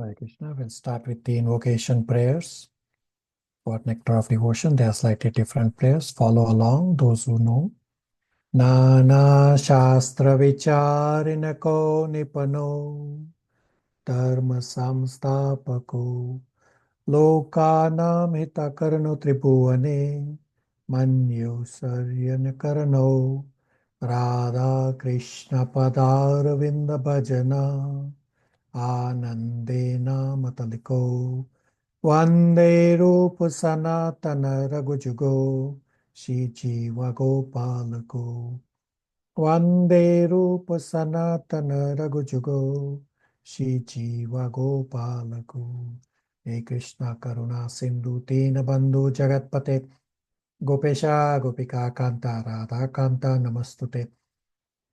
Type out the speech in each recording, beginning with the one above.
Hare Krishna. We'll start with the invocation prayers for Nectar of Devotion. They are slightly different prayers. Follow along, those who know. Nana Shastra Vicharinako Nipano Dharma Samstapako Lokanam Hitakarano Tribhuane Manyu Saryankarano Radha Krishna Padaravinda Bhajana Anandena Mataliko Vande Rupa Sanatana Raghujugo Shri Jiva Gopalako Vande Rupa Sanatana Raghujugo Shri Jiva Gopalako He Krishna Karuna Sindhu Dina Bandhu Jagatpate Gopesha Gopika Kanta Radha Kanta Namastute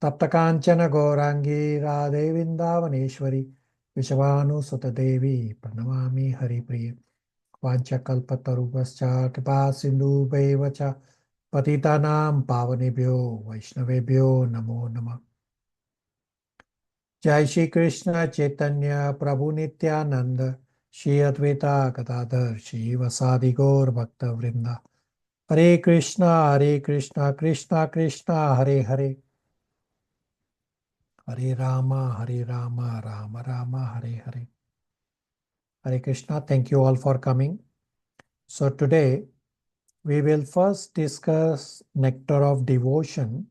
Tapta Kanchana Gaurangi Radhe Vrindavaneshwari Vishavanu Sutadevi Pranamami Haripriya Vanchakalpatarubhascha Kripa Sindhu Bhaivacha Patitanam Pavanebhyo Vaishnavebhyo Namo Namah. Jai Shri Krishna Chaitanya Prabhu Nityananda Shri Advaita Gadadhar Shri Vasadi Gaur Bhakta Vrinda Hare Krishna Krishna Krishna Hare Hare Hare Rama Rama Rama Hare Hare. Hare Krishna. Thank you all for coming. So today we will first discuss Nectar of Devotion,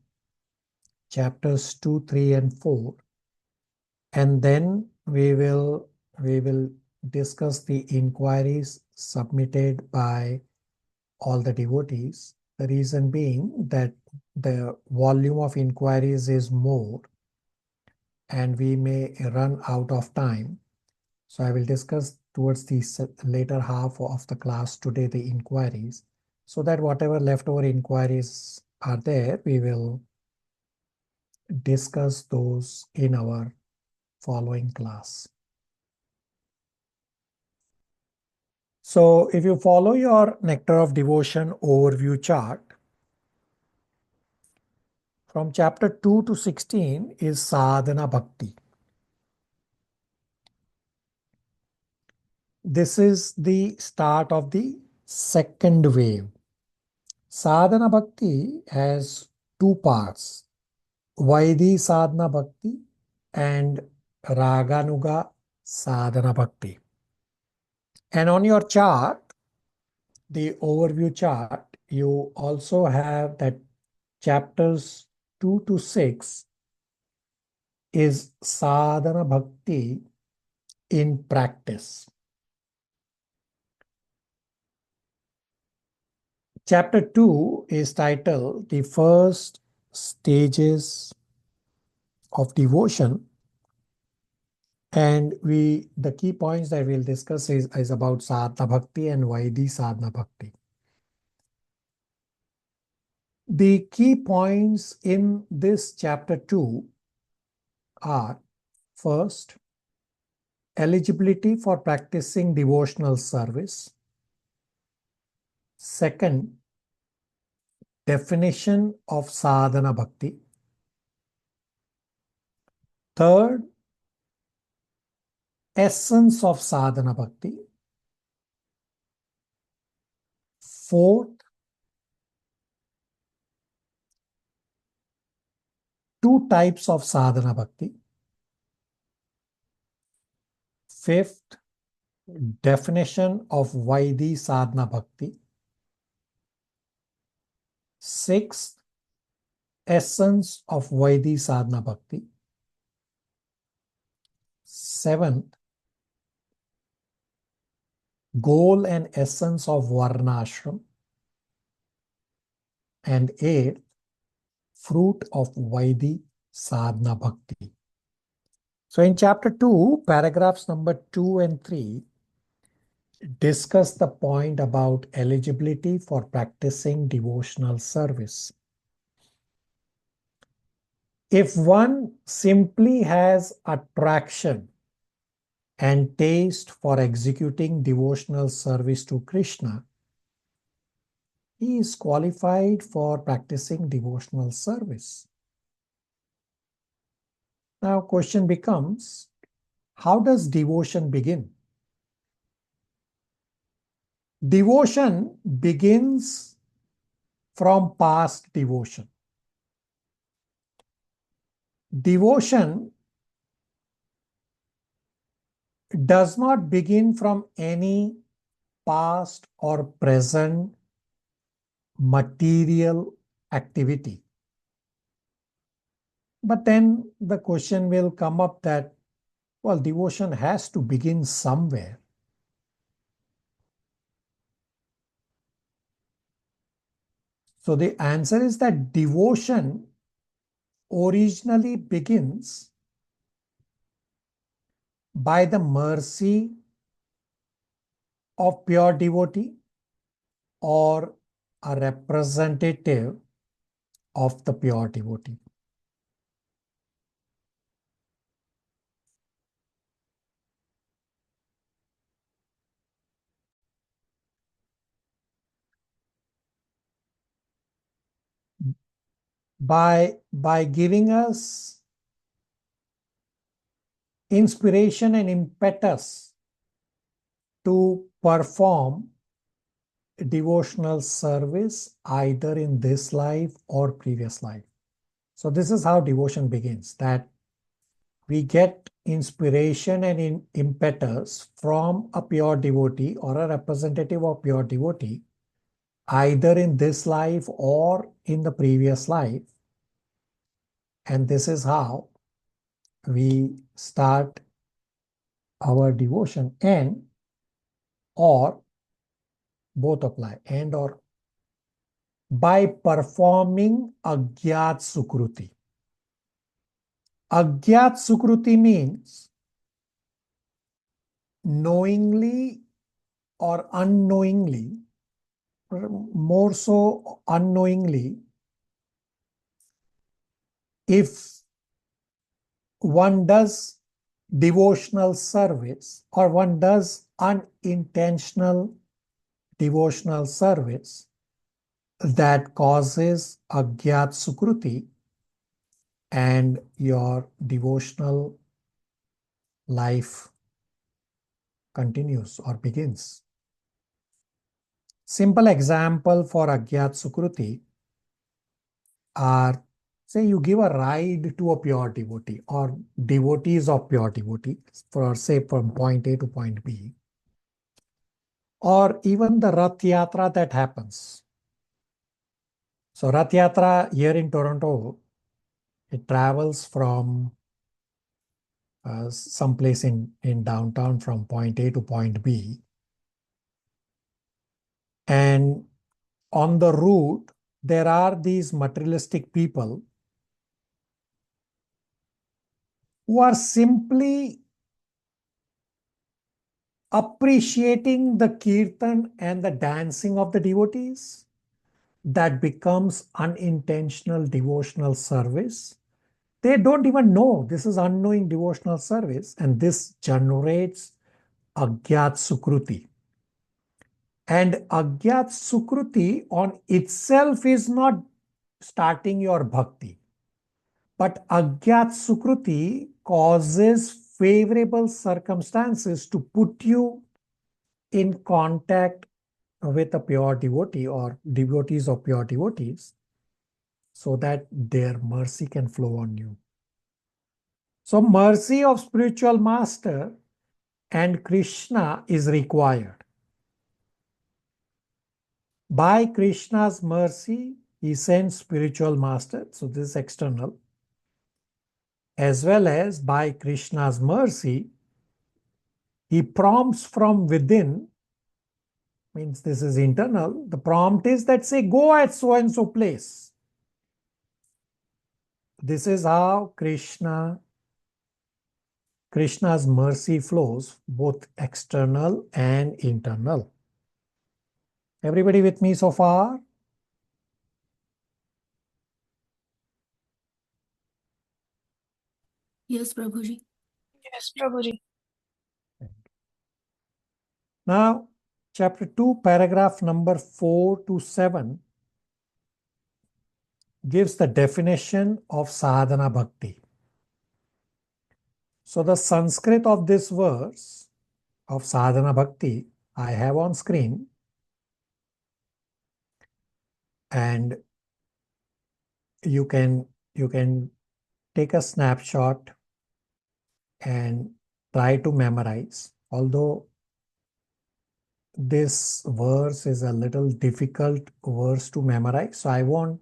chapters 2, 3, and 4. And then we will discuss the inquiries submitted by all the devotees. The reason being that the volume of inquiries is more and we may run out of time. So I will discuss towards the later half of the class today the inquiries, so that whatever leftover inquiries are there, we will discuss those in our following class. So if you follow your Nectar of Devotion overview chart, from chapter 2 to 16 is Sadhana Bhakti. This is the start of the second wave. Sadhana Bhakti has two parts, Vaidhi Sadhana Bhakti and Raganuga Sadhana Bhakti. And on your chart, the overview chart, you also have that chapters 2 to 6 is Sadhana Bhakti in practice. Chapter 2 is titled The First Stages of Devotion, and the key points that we'll discuss is about Sadhana Bhakti and Vaidhi Sadhana Bhakti. The key points in this chapter 2 are: first, eligibility for practicing devotional service. Second, definition of Sadhana Bhakti. Third, essence of Sadhana Bhakti. Fourth, two types of Sadhana Bhakti. Fifth, definition of Vaidhi Sadhana Bhakti. Sixth, essence of Vaidhi Sadhana Bhakti. Seventh, goal and essence of Varnashram. And eighth, fruit of Vaidhi Sadhana Bhakti. So in chapter 2, paragraphs number 2 and 3 discuss the point about eligibility for practicing devotional service. If one simply has attraction and taste for executing devotional service to Krishna, he is qualified for practicing devotional service. Now, question becomes, how does devotion begin? Devotion begins from past devotion. Devotion does not begin from any past or present material activity. But then the question will come up that, well, devotion has to begin somewhere. So the answer is that devotion originally begins by the mercy of pure devotee or a representative of the pure devotee. By giving us inspiration and impetus to perform devotional service either in this life or previous life. So this is how devotion begins, that we get inspiration and impetus from a pure devotee or a representative of pure devotee either in this life or in the previous life. And this is how we start our devotion, and or both apply, and or by performing agyat sukruti. Agyat sukruti means knowingly or unknowingly, more so unknowingly, if one does devotional service or one does unintentional devotional service that causes agyat sukruti, and your devotional life continues or begins. Simple example for agyat sukruti are, say you give a ride to a pure devotee or devotees of pure devotee, for say from point A to point B, or even the Rath Yatra that happens. So Rath Yatra here in Toronto, it travels from someplace in downtown from point A to point B. And on the route, there are these materialistic people who are simply appreciating the kirtan and the dancing of the devotees. That becomes unintentional devotional service. They don't even know this is unknowing devotional service, and this generates agyat sukruti. And agyat sukruti on itself is not starting your bhakti, but agyat sukruti causes favorable circumstances to put you in contact with a pure devotee or devotees of pure devotees, so that their mercy can flow on you. So mercy of spiritual master and Krishna is required. By Krishna's mercy, he sends spiritual master, so this is external, as well as by Krishna's mercy, he prompts from within, means this is internal. The prompt is that, say, go at so and so place. This is how Krishna's mercy flows, both external and internal. Everybody with me so far? Yes, Prabhuji. Yes, Prabhuji. Now, chapter 2, paragraph number 4 to 7 gives the definition of sadhana bhakti. So the Sanskrit of this verse of Sadhana Bhakti I have on screen, and you can take a snapshot and try to memorize. Although this verse is a little difficult verse to memorize, so I won't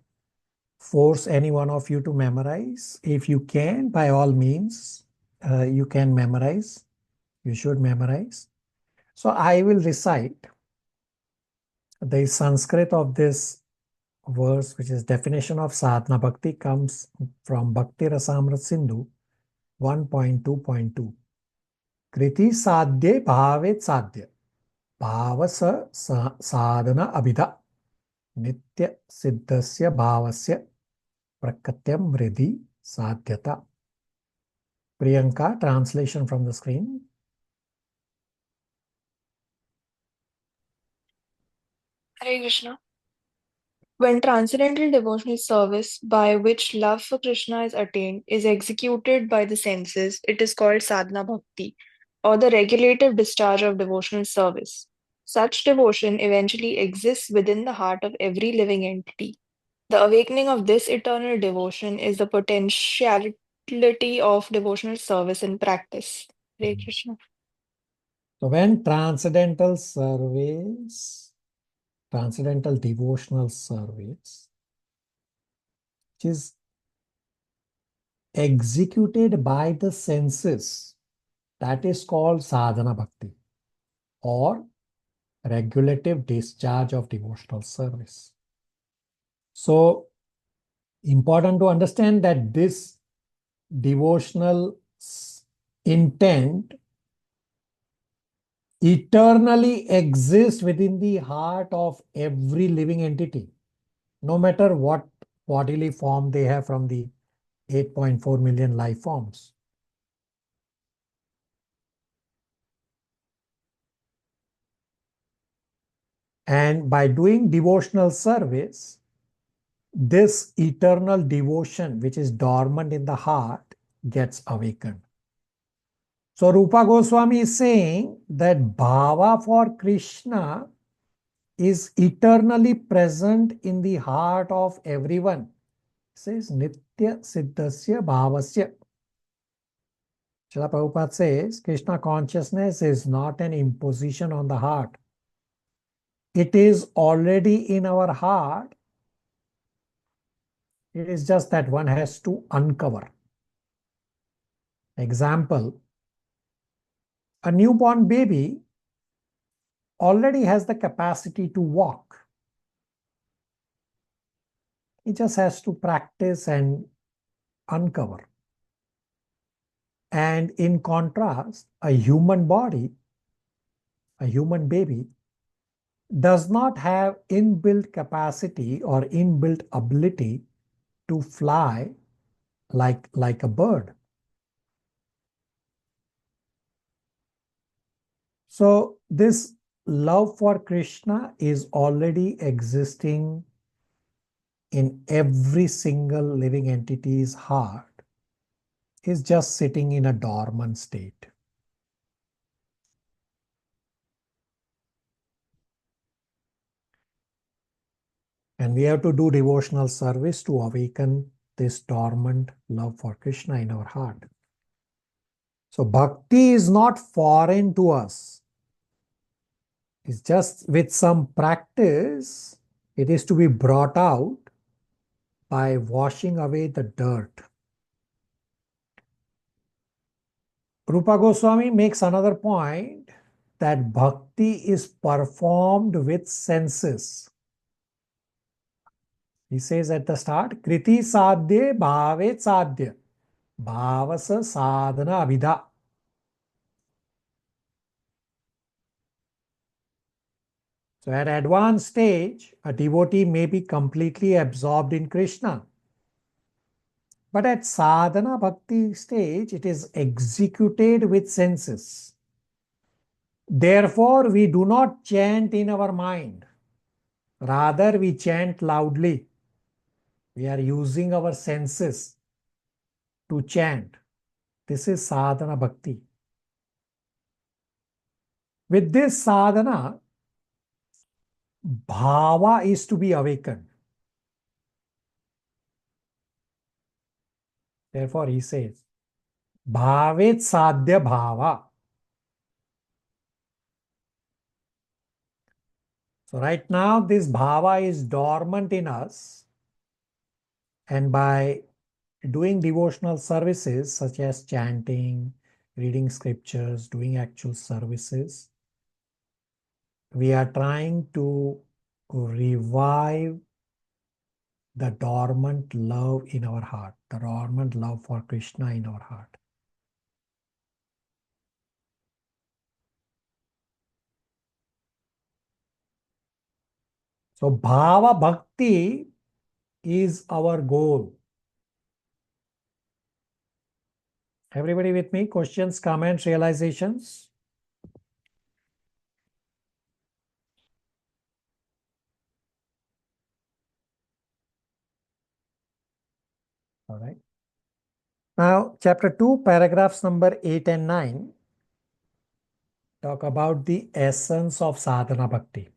force any one of you to memorize. If you can, by all means, you can memorize. You should memorize. So I will recite the Sanskrit of this verse, which is definition of sadhana bhakti, comes from Bhakti Rasamrit Sindhu 1.2.2. Kriti sadhye bhavet sadhya. Bhavasa sadhana abhida. Nitya siddhasya bhavasya prakatyam vriddhi sadhyata. Priyanka, translation from the screen. Hare Krishna. When transcendental devotional service, by which love for Krishna is attained, is executed by the senses, it is called sadhana bhakti, or the regulative discharge of devotional service. Such devotion eventually exists within the heart of every living entity. The awakening of this eternal devotion is the potentiality of devotional service in practice. Hare Krishna. So when transcendental devotional service, which is executed by the senses, that is called sadhana bhakti or regulative discharge of devotional service. So important to understand that this devotional intent eternally exists within the heart of every living entity, no matter what bodily form they have from the 8.4 million life forms. And by doing devotional service, this eternal devotion, which is dormant in the heart, gets awakened. So Rupa Goswami is saying that bhava for Krishna is eternally present in the heart of everyone. It says Nitya Siddhasya Bhavasya. Srila Prabhupada says Krishna consciousness is not an imposition on the heart. It is already in our heart. It is just that one has to uncover. Example, a newborn baby already has the capacity to walk. He just has to practice and uncover. And in contrast, a human body, a human baby, does not have inbuilt capacity or inbuilt ability to fly like a bird. So this love for Krishna is already existing in every single living entity's heart. Is just sitting in a dormant state. And we have to do devotional service to awaken this dormant love for Krishna in our heart. So bhakti is not foreign to us. It's just with some practice, it is to be brought out by washing away the dirt. Rupa Goswami makes another point that bhakti is performed with senses. He says at the start, Kriti sadhye bhavet sadhya. Bhavasa sadhana abhida. So at advanced stage, a devotee may be completely absorbed in Krishna. But at sadhana bhakti stage, it is executed with senses. Therefore, we do not chant in our mind. Rather, we chant loudly. We are using our senses to chant. This is sadhana bhakti. With this sadhana, bhava is to be awakened. Therefore, he says, bhavet sadhya bhava. So right now, this bhava is dormant in us. And by doing devotional services such as chanting, reading scriptures, doing actual services, we are trying to revive the dormant love in our heart, the dormant love for Krishna in our heart. So bhava bhakti is our goal. Everybody with me? Questions, comments, realizations? All right. Now, chapter 2, paragraphs number 8 and 9 talk about the essence of sadhana bhakti.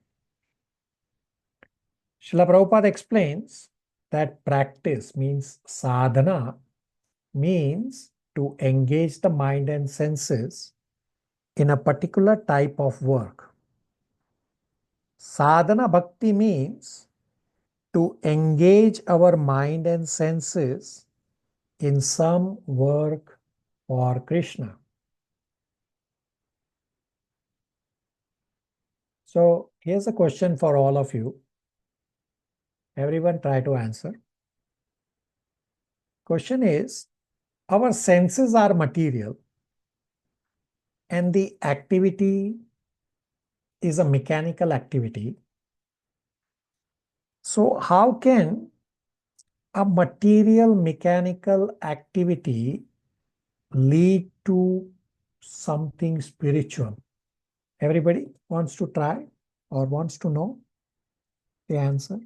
Srila Prabhupada explains that practice means sadhana means to engage the mind and senses in a particular type of work. Sadhana bhakti means to engage our mind and senses in some work for Krishna. So here's a question for all of you. Everyone try to answer. Question is, our senses are material and the activity is a mechanical activity. So how can a material mechanical activity lead to something spiritual? Everybody wants to try or wants to know the answer?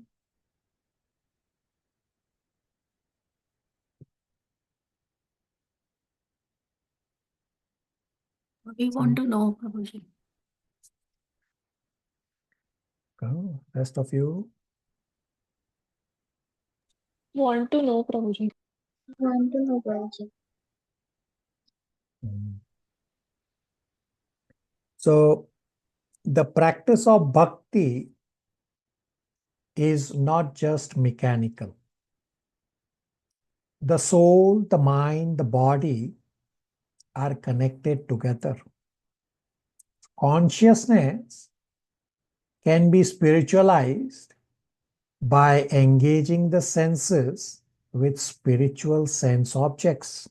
We want to know, Prabhuji. Oh, rest of you? Want to know, Prabhuji. Want to know, Prabhuji. So the practice of bhakti is not just mechanical. The soul, the mind, the body are connected together. Consciousness can be spiritualized by engaging the senses with spiritual sense objects.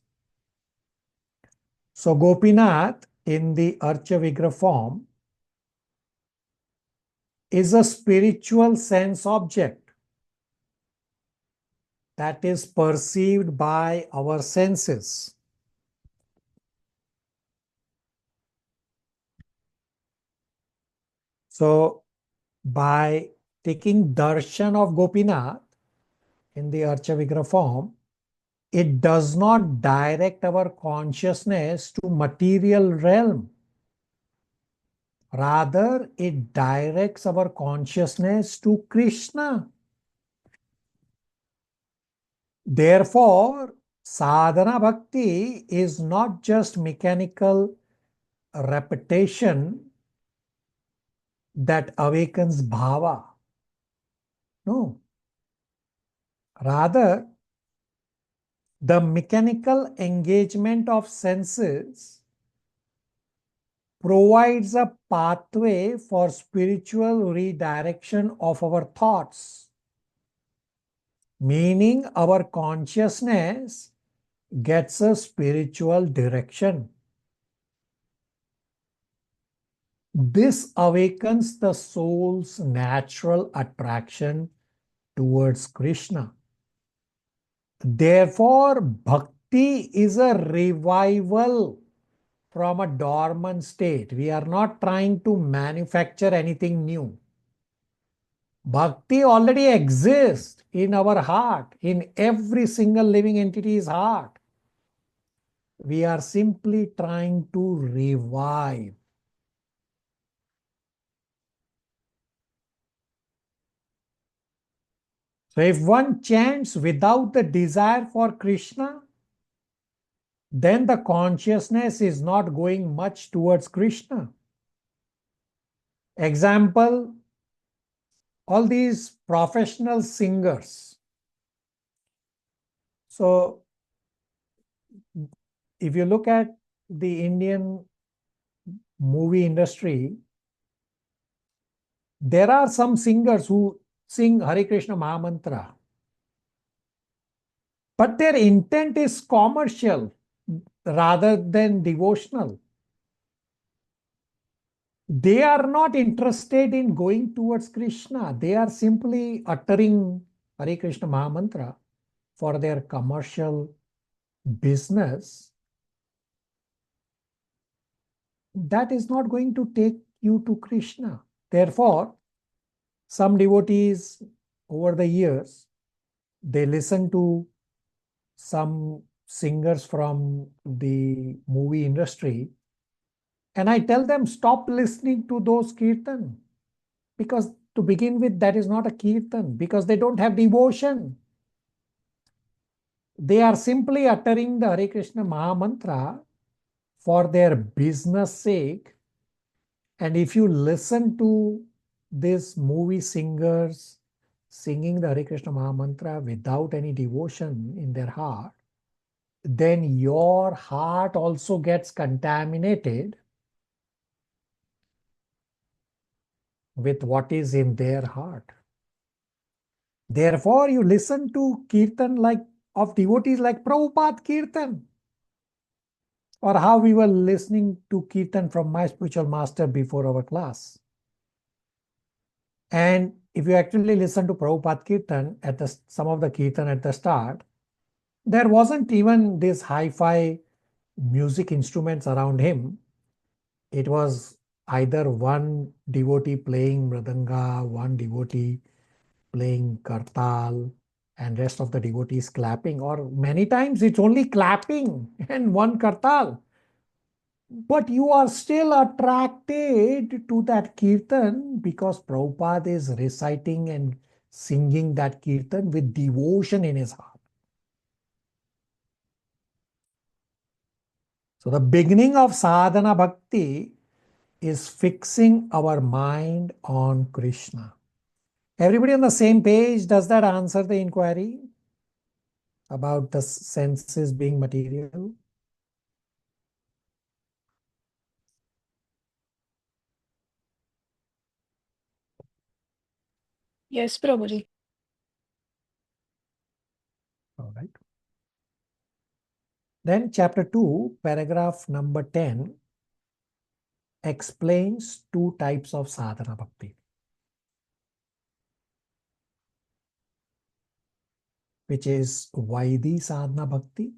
So Gopinath in the Archa Vigraha form is a spiritual sense object that is perceived by our senses. So by taking darshan of Gopinath in the Archa Vigraha form, it does not direct our consciousness to material realm. Rather, it directs our consciousness to Krishna. Therefore, sadhana bhakti is not just mechanical repetition that awakens bhava. No. Rather, the mechanical engagement of senses provides a pathway for spiritual redirection of our thoughts, meaning our consciousness gets a spiritual direction. This awakens the soul's natural attraction towards Krishna. Therefore, bhakti is a revival from a dormant state. We are not trying to manufacture anything new. Bhakti already exists in our heart, in every single living entity's heart. We are simply trying to revive. So if one chants without the desire for Krishna, then the consciousness is not going much towards Krishna. Example, all these professional singers. So if you look at the Indian movie industry, there are some singers who sing Hare Krishna Mahamantra, but their intent is commercial rather than devotional. They are not interested in going towards Krishna. They are simply uttering Hare Krishna Mahamantra for their commercial business. That is not going to take you to Krishna. Therefore, some devotees over the years, they listen to some singers from the movie industry, and I tell them, stop listening to those kirtan, because to begin with, that is not a kirtan, because they don't have devotion. They are simply uttering the Hare Krishna Mahamantra for their business sake. And if you listen to these movie singers singing the Hare Krishna Mahamantra without any devotion in their heart, then your heart also gets contaminated with what is in their heart. Therefore, you listen to kirtan of devotees like Prabhupada Kirtan, or how we were listening to kirtan from my spiritual master before our class. And if you actually listen to Prabhupada Kirtan, some of the kirtan at the start, there wasn't even this hi-fi music instruments around him. It was either one devotee playing mridanga, one devotee playing kartal, and rest of the devotees clapping, or many times it's only clapping and one kartal. But you are still attracted to that kirtan because Prabhupada is reciting and singing that kirtan with devotion in his heart. So the beginning of sadhana bhakti is fixing our mind on Krishna. Everybody on the same page? Does that answer the inquiry about the senses being material? Yes, Prabhuji. All right. Then chapter 2, paragraph number 10 explains two types of sadhana bhakti, which is Vaidhi sadhana bhakti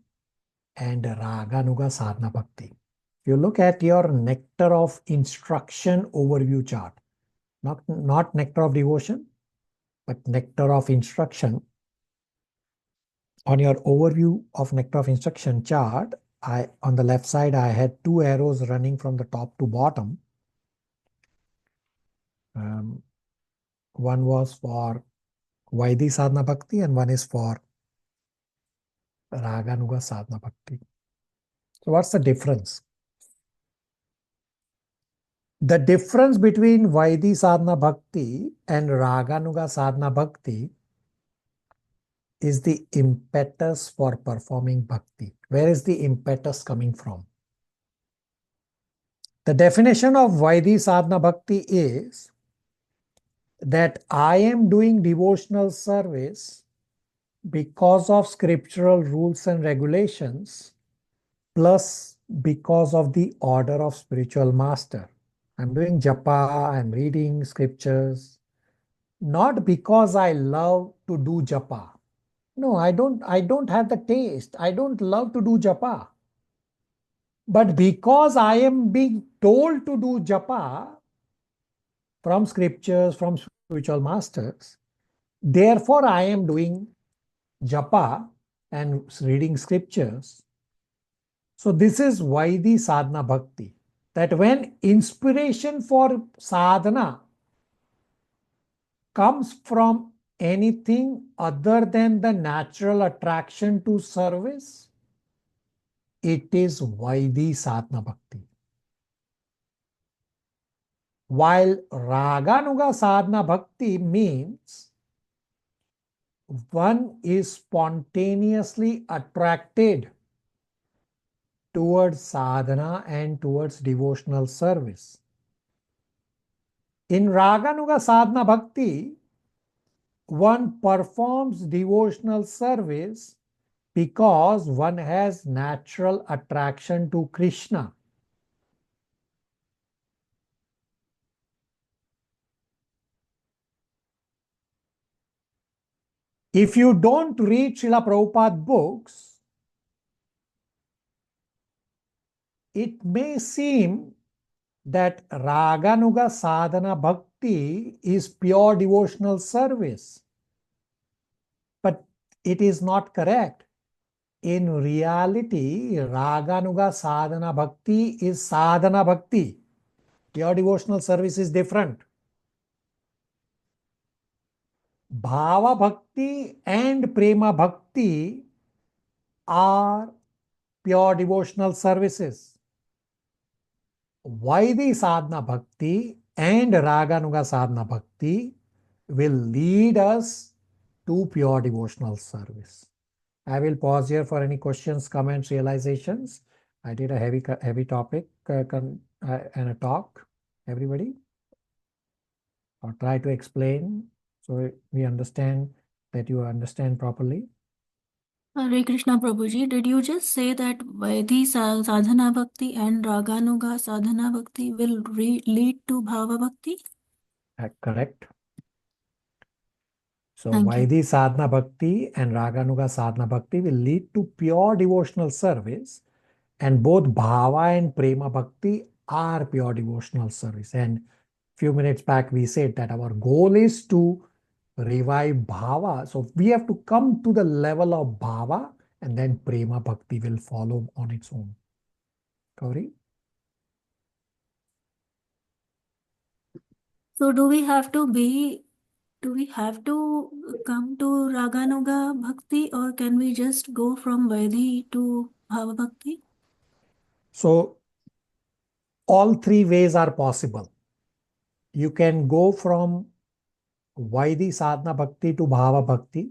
and Raganuga sadhana bhakti. If you look at your nectar of instruction overview chart, not nectar of devotion, but nectar of instruction, on your overview of nectar of instruction chart, on the left side, I had two arrows running from the top to bottom. One was for Vaidhi sadhana bhakti and one is for Raganuga sadhana bhakti. So what's the difference? The difference between Vaidhi sadhana bhakti and Raganuga sadhana bhakti is the impetus for performing bhakti. Where is the impetus coming from? The definition of Vaidhi sadhana bhakti is that I am doing devotional service because of scriptural rules and regulations, plus because of the order of spiritual master. I'm doing japa, I'm reading scriptures, not because I love to do japa. No, I don't have the taste. I don't love to do japa. But because I am being told to do japa from scriptures, from spiritual masters, therefore I am doing japa and reading scriptures. So this is Vaidhi sadhana bhakti. That when inspiration for sadhana comes from anything other than the natural attraction to service, it is Vaidhi sadhana bhakti. While Raganuga sadhana bhakti means one is spontaneously attracted towards sadhana and towards devotional service. In Raganuga sadhana bhakti, one performs devotional service because one has natural attraction to Krishna. If you don't read Srila Prabhupada books, it may seem that Raganuga sadhana bhakti is pure devotional service. But it is not correct. In reality, Raganuga sadhana bhakti is sadhana bhakti. Pure devotional service is different. Bhava bhakti and prema bhakti are pure devotional services. Vaidhi sadhana bhakti and Raganuga sadhana bhakti will lead us to pure devotional service. I will pause here for any questions, comments, realizations. I did a heavy topic and a talk. Everybody? Or try to explain so we understand that you understand properly. Hare Krishna Prabhuji, did you just say that Vaidhi sadhana bhakti and Raganuga sadhana bhakti will lead to Bhava bhakti? Correct. So Thank you. Vaidhi sadhana bhakti and Raganuga sadhana bhakti will lead to pure devotional service, and both bhava and prema bhakti are pure devotional service. And few minutes back we said that our goal is to revive bhava. So we have to come to the level of bhava, and then prema bhakti will follow on its own. Gauri? So do we have to come to Raganuga bhakti, or can we just go from Vaidhi to Bhava bhakti? So all three ways are possible. You can go from Vaidhi sadhana bhakti to bhava bhakti.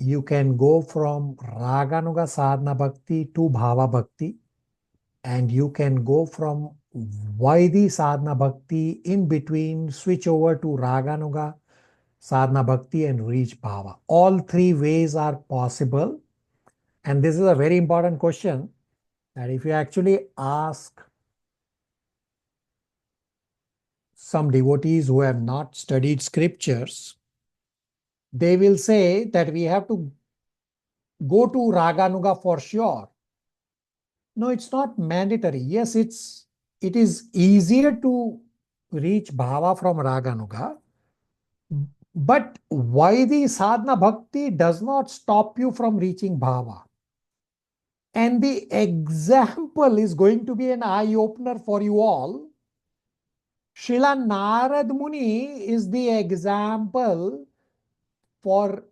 You can go from Raganuga sadhana bhakti to bhava bhakti. And you can go from Vaidhi sadhana bhakti in between, switch over to Raganuga sadhana bhakti and reach bhava. All three ways are possible. And this is a very important question, that if you actually ask some devotees who have not studied scriptures, they will say that we have to go to Raganuga for sure. No, it's not mandatory. Yes, it is easier to reach bhava from Raganuga, but Vaidhi sadhana bhakti does not stop you from reaching bhava. And the example is going to be an eye-opener for you all. Srila Narad Muni is the example for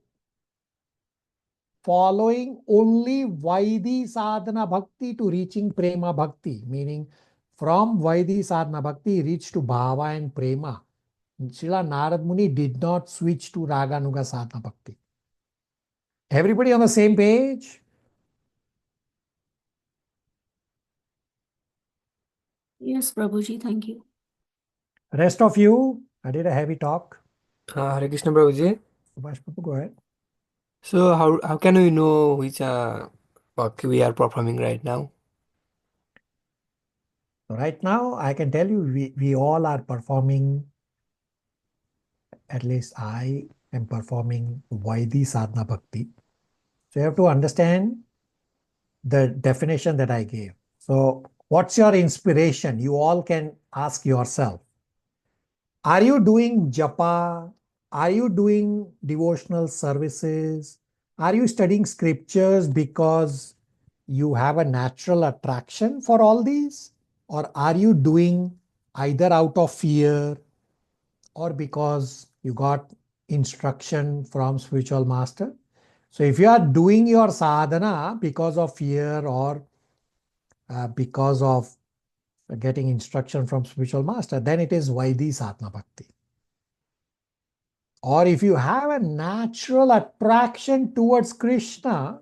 following only Vaidhi sadhana bhakti to reaching prema bhakti, meaning from Vaidhi sadhana bhakti he reached to bhava and prema. Srila Narad Muni did not switch to Raganuga sadhana bhakti. Everybody on the same page? Yes, Prabhuji, thank you. Rest of you, I did a heavy talk. Hare Krishna Prabhuji. Subhash Prabhu, go ahead. So how can we know which bhakti we are performing right now? So right now, I can tell you, we all are performing, at least I am performing Vaidhi sadhana bhakti. So you have to understand the definition that I gave. So what's your inspiration? You all can ask yourself. Are you doing japa? Are you doing devotional services? Are you studying scriptures because you have a natural attraction for all these? Or are you doing either out of fear or because you got instruction from spiritual master? So if you are doing your sadhana because of fear or because of getting instruction from spiritual master, then it is Vaidhi sadhana bhakti. Or if you have a natural attraction towards Krishna,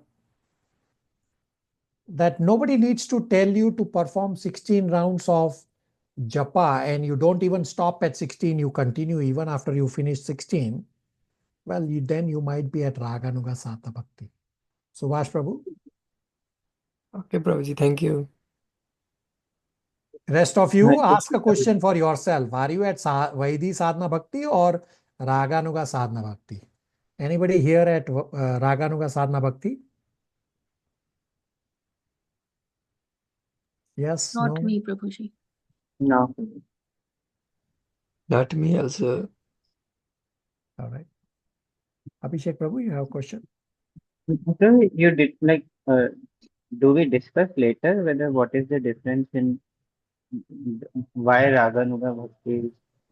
that nobody needs to tell you to perform 16 rounds of japa and you don't even stop at 16, you continue even after you finish 16, well, then you might be at Raganuga Sadhana Bhakti. Subhash Prabhu? Okay, Prabhuji, thank you. Rest of you, ask a question for yourself. Are you at Vaidhi Sadhana Bhakti or Raganuga Sadhana Bhakti? Anybody here at Raganuga Sadhana Bhakti? Yes, Not no? me, Prabhuji. No. Not me also. All right. Abhishek Prabhu, you have a question? So you did like, do we discuss later whether what is the difference in why Raganuga Bhakti is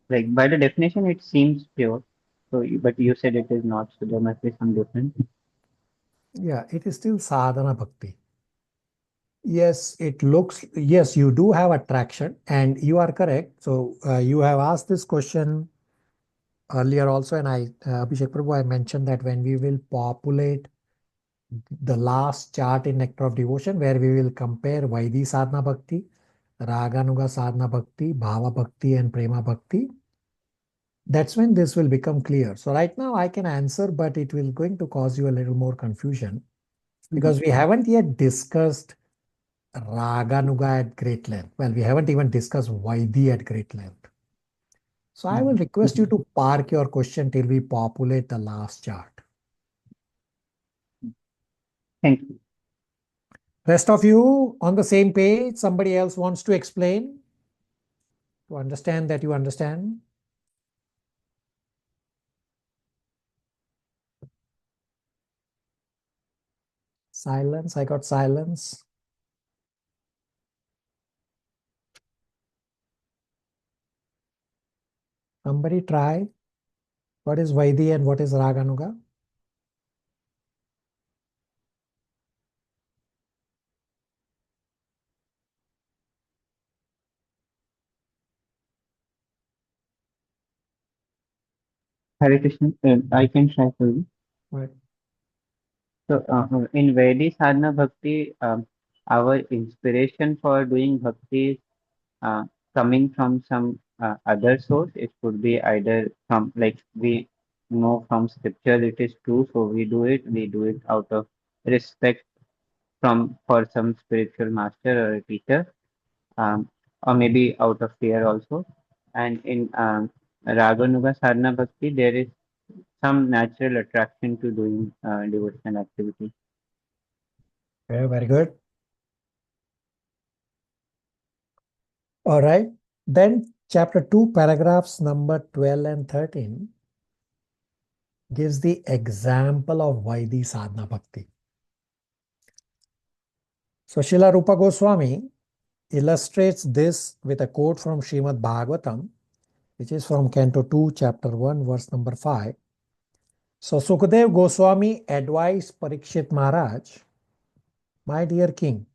like, by the definition it seems pure. So, but you said it is not, so there must be some difference. Yeah, it is still sadhana bhakti. Yes, it looks, yes, you do have attraction and you are correct. So you have asked this question earlier also, and Abhishek Prabhu, I mentioned that when we will populate the last chart in Nectar of Devotion, where we will compare Vaidhi Sadhana Bhakti, Raganuga Sadhana Bhakti, Bhava Bhakti, and Prema Bhakti, that's when this will become clear. So right now I can answer, but it will going to cause you a little more confusion because we haven't yet discussed Raganuga at great length. Well, we haven't even discussed Vaidhi at great length. So I will request you to park your question till we populate the last chart. Thank you. Rest of you on the same page, somebody else wants to explain to understand that you understand? Silence, I got silence. Somebody try. What is Vaidhi and what is Raganuga? Hare Krishna, I can try for you. Right. So, in Vedic sadhana bhakti, our inspiration for doing bhakti is coming from some other source. It could be either from, like, we know from scripture it is true, so we do it. We do it out of respect for some spiritual master or a teacher, or maybe out of fear also. And in Raganuga sadhana bhakti, there is some natural attraction to doing devotional activity. Okay, very good. All right. Then chapter 2, paragraphs number 12 and 13 gives the example of Vaidhi Sadhana Bhakti. So Srila Rupa Goswami illustrates this with a quote from Srimad Bhagavatam, which is from Canto 2, chapter 1, verse number 5. So Sukadev Goswami advised Parikshit Maharaj, my dear king,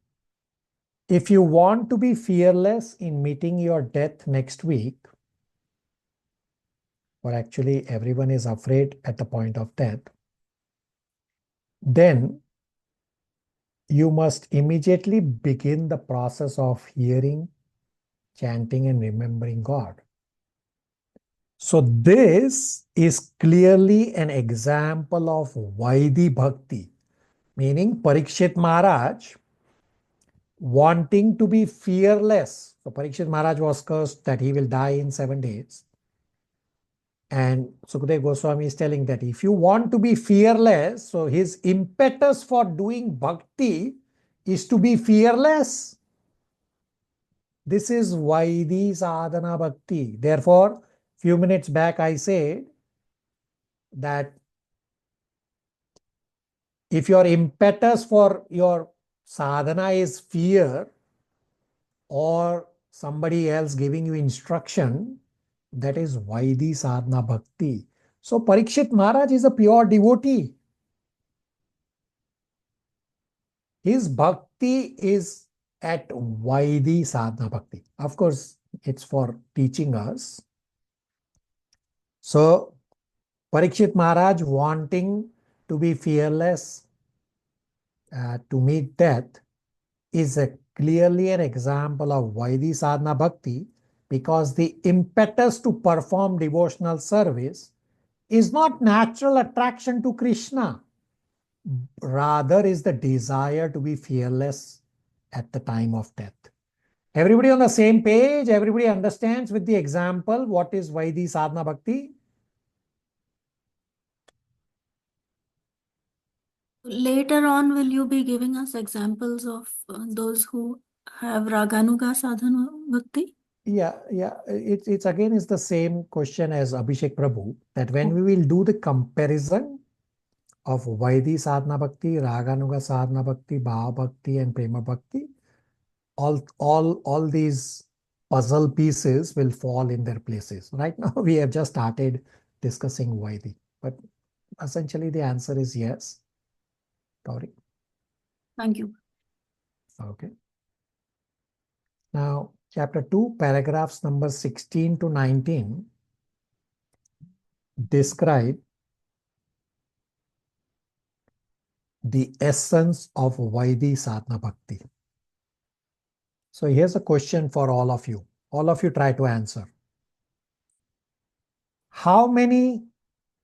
if you want to be fearless in meeting your death next week, or actually everyone is afraid at the point of death, then you must immediately begin the process of hearing, chanting, and remembering God. So this is clearly an example of Vaidhi Bhakti, meaning Parikshit Maharaj wanting to be fearless. So Parikshit Maharaj was cursed that he will die in 7 days. And Sukadev Goswami is telling that if you want to be fearless, so his impetus for doing bhakti is to be fearless. This is Vaidhi Sadhana Bhakti. Therefore, few minutes back I said that if your impetus for your sadhana is fear or somebody else giving you instruction, that is Vaidhi sadhana bhakti. So Parikshit Maharaj is a pure devotee. His bhakti is at Vaidhi sadhana bhakti. Of course, it's for teaching us. So Parikshit Maharaj wanting to be fearless to meet death is clearly an example of Vaidhi sadhana bhakti, because the impetus to perform devotional service is not natural attraction to Krishna, rather is the desire to be fearless at the time of death. Everybody on the same page? Everybody understands with the example what is Vaidhi sadhana bhakti? Later on, will you be giving us examples of those who have Raganuga sadhana bhakti? Yeah. It's again is the same question as Abhishek Prabhu, that when we will do the comparison of Vaidhi sadhana bhakti, Raganuga sadhana bhakti, Bhava bhakti, and Prema bhakti, all these puzzle pieces will fall in their places. Right now, we have just started discussing Vaidhi, but essentially the answer is yes. Gauri. Thank you. Okay. Now, chapter 2, paragraphs number 16 to 19 describe the essence of Vaidhi sadhana bhakti. So here's a question for all of you. All of you try to answer. How many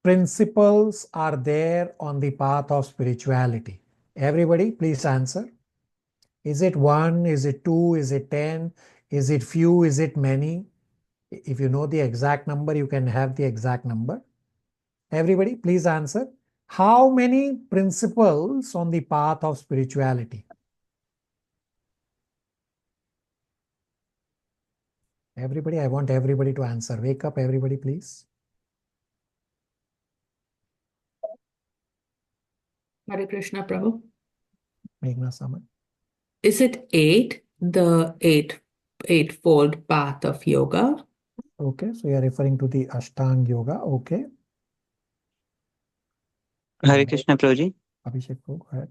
principles are there on the path of spirituality? Everybody, please answer. Is it 1? Is it 2? Is it 10? Is it few? Is it many? If you know the exact number, you can have the exact number. Everybody, please answer. How many principles on the path of spirituality? Everybody, I want everybody to answer. Wake up, everybody, please. Hare Krishna, Prabhu. Meghna Saman. Is it 8, the eightfold path of yoga? Okay, so you are referring to the Ashtanga Yoga. Okay. Hare Krishna, Prabhuji. Abhishek, go ahead.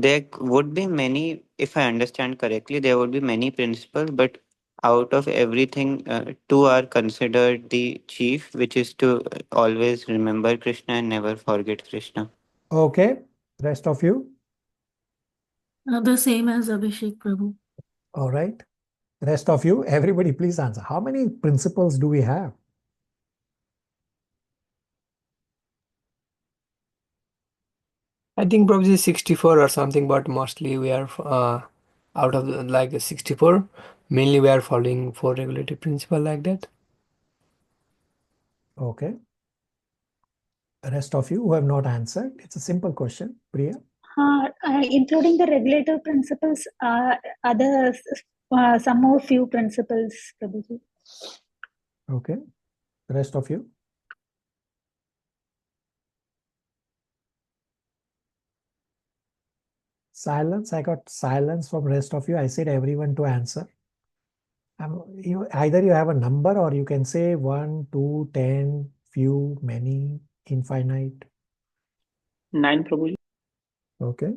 There would be many, if I understand correctly, there would be many principles, but out of everything, two are considered the chief, which is to always remember Krishna and never forget Krishna. Okay, rest of you. The same as Abhishek Prabhu. All right. Rest of you, everybody, please answer. How many principles do we have? I think probably 64 or something, but mostly we are out of like 64. Mainly we are following 4 regulative principle like that. Okay. Rest of you who have not answered, it's a simple question. Priya? Including the regulative principles, other some more few principles, Prabhuji. Okay. Rest of you? Silence. I got silence from rest of you. I said everyone to answer. Either you have a number or you can say 1, 2, 10, few, many, infinite. 9, Prabhuji. Okay.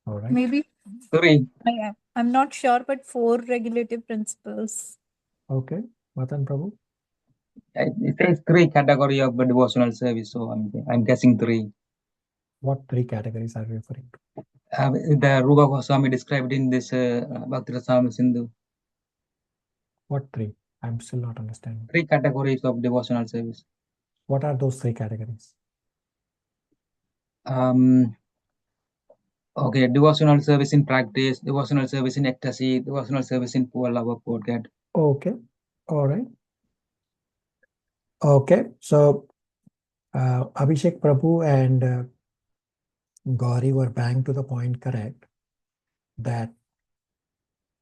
All right. Maybe 3. I'm not sure, but 4 regulative principles. Okay. Matan Prabhu? It says 3 category of devotional service, so I'm guessing 3. What 3 categories are you referring to? The Rupa Goswami described in this Bhakti Rasamrita Sindhu. What 3? I'm still not understanding. 3 categories of devotional service. What are those 3 categories? Okay, devotional service in practice, devotional service in ecstasy, devotional service in pure love of God. Okay. All right. Okay. So Abhishek Prabhu and Gauri were bang to the point correct that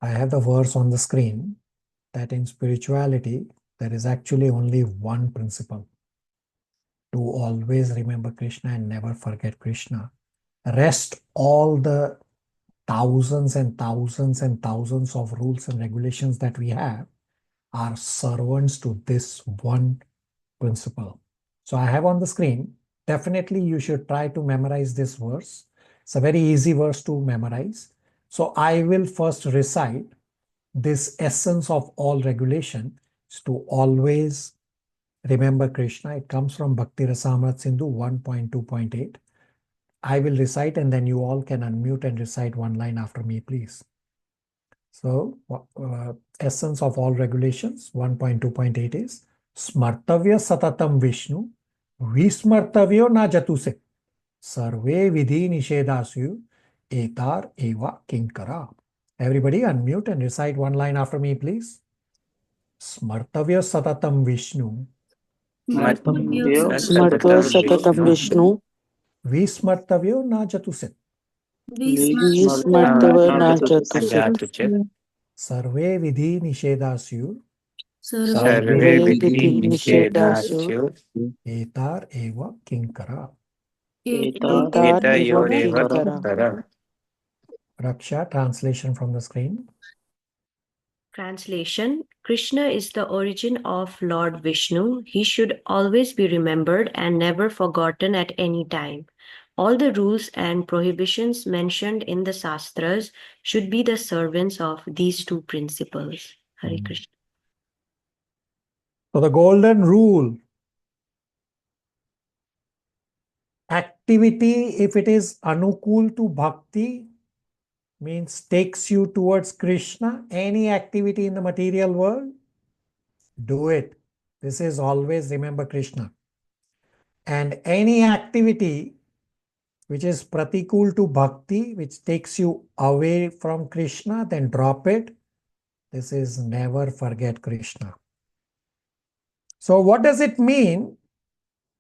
I have the verse on the screen that in spirituality, there is actually only one principle. to always remember Krishna and never forget Krishna. Rest all the thousands and thousands and thousands of rules and regulations that we have are servants to this one principle. So I have on the screen, definitely you should try to memorize this verse. It's a very easy verse to memorize. So I will first recite this essence of all regulation is to always remember Krishna. It comes from Bhakti Rasamrit Sindhu 1.2.8. I will recite and then you all can unmute and recite one line after me, please. So, essence of all regulations 1.2.8 is Smartavya Satatam Vishnu Vismartavyo na Jatuse Sarve Vidhi Nishedasyu Etar Eva Kinkara. Everybody unmute and recite one line after me, please. Smartavya Satatam Vishnu Smartavya Smartva Satatam Vishnu Vismartavyo na Jatuse Vismartava Najatusit Sarve Vidhi Nishedasyu Sarve Vidhi Nishedasyu Etar Eva Kinkara. Etar Eva Kinkara. Raksha, translation from the screen. Translation: Krishna is the origin of Lord Vishnu. He should always be remembered and never forgotten at any time. All the rules and prohibitions mentioned in the Shastras should be the servants of these two principles. Hare Krishna. So the golden rule, activity, if it is anukul to bhakti, means takes you towards Krishna, any activity in the material world, do it. This is always remember Krishna. And any activity which is pratikul to bhakti, which takes you away from Krishna, then drop it. This is never forget Krishna. So what does it mean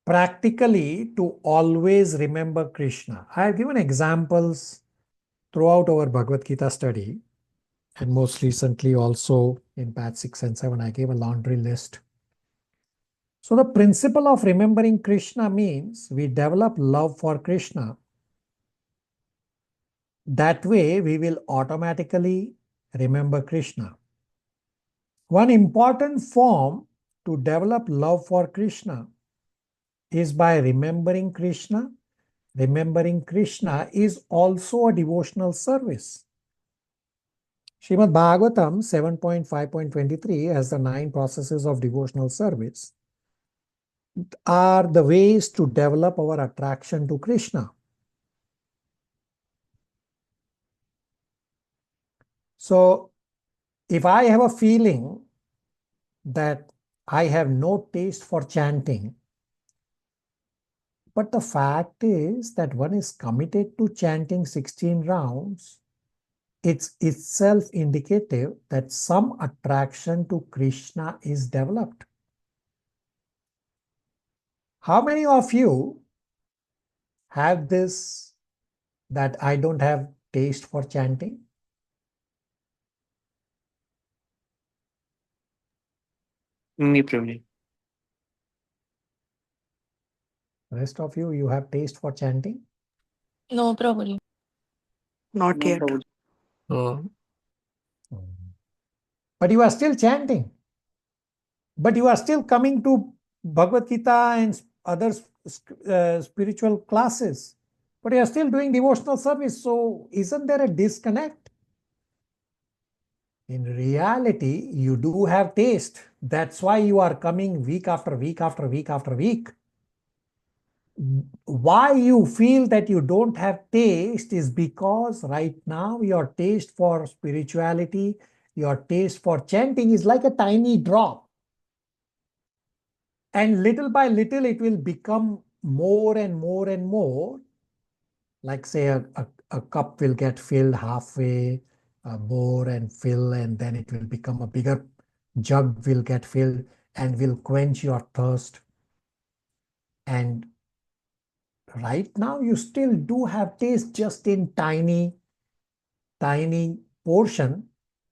practically to always remember Krishna? I have given examples throughout our Bhagavad Gita study, and most recently also in batch 6 and 7, I gave a laundry list. So the principle of remembering Krishna means we develop love for Krishna. That way we will automatically remember Krishna. One important form to develop love for Krishna is by remembering Krishna. Remembering Krishna is also a devotional service. Srimad Bhagavatam 7.5.23 has the 9 processes of devotional service are the ways to develop our attraction to Krishna. So, if I have a feeling that I have no taste for chanting, but the fact is that one is committed to chanting 16 rounds, it's itself indicative that some attraction to Krishna is developed. How many of you have this, that I don't have taste for chanting? Me, Prabhuji. Rest of you, you have taste for chanting? No, Prabhuji. Not yet. But you are still chanting. But you are still coming to Bhagavad Gita and other spiritual classes. But you are still doing devotional service. So isn't there a disconnect? In reality, you do have taste. That's why you are coming week after week after week after week. Why you feel that you don't have taste is because right now your taste for spirituality, your taste for chanting is like a tiny drop. And little by little, it will become more and more and more. Like say a cup will get filled halfway, more and fill, and then it will become a bigger jug will get filled and will quench your thirst. And right now, you still do have taste just in tiny portion.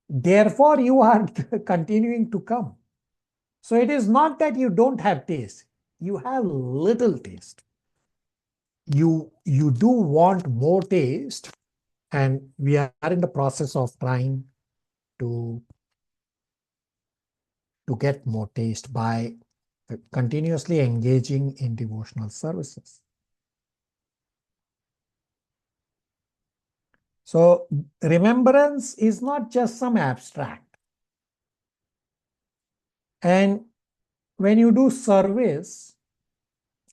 Therefore, you are continuing to come. So it is not that you don't have taste. you have little taste. You do want more taste, and we are in the process of trying to get more taste by continuously engaging in devotional services. So remembrance is not just some abstract. And when you do service,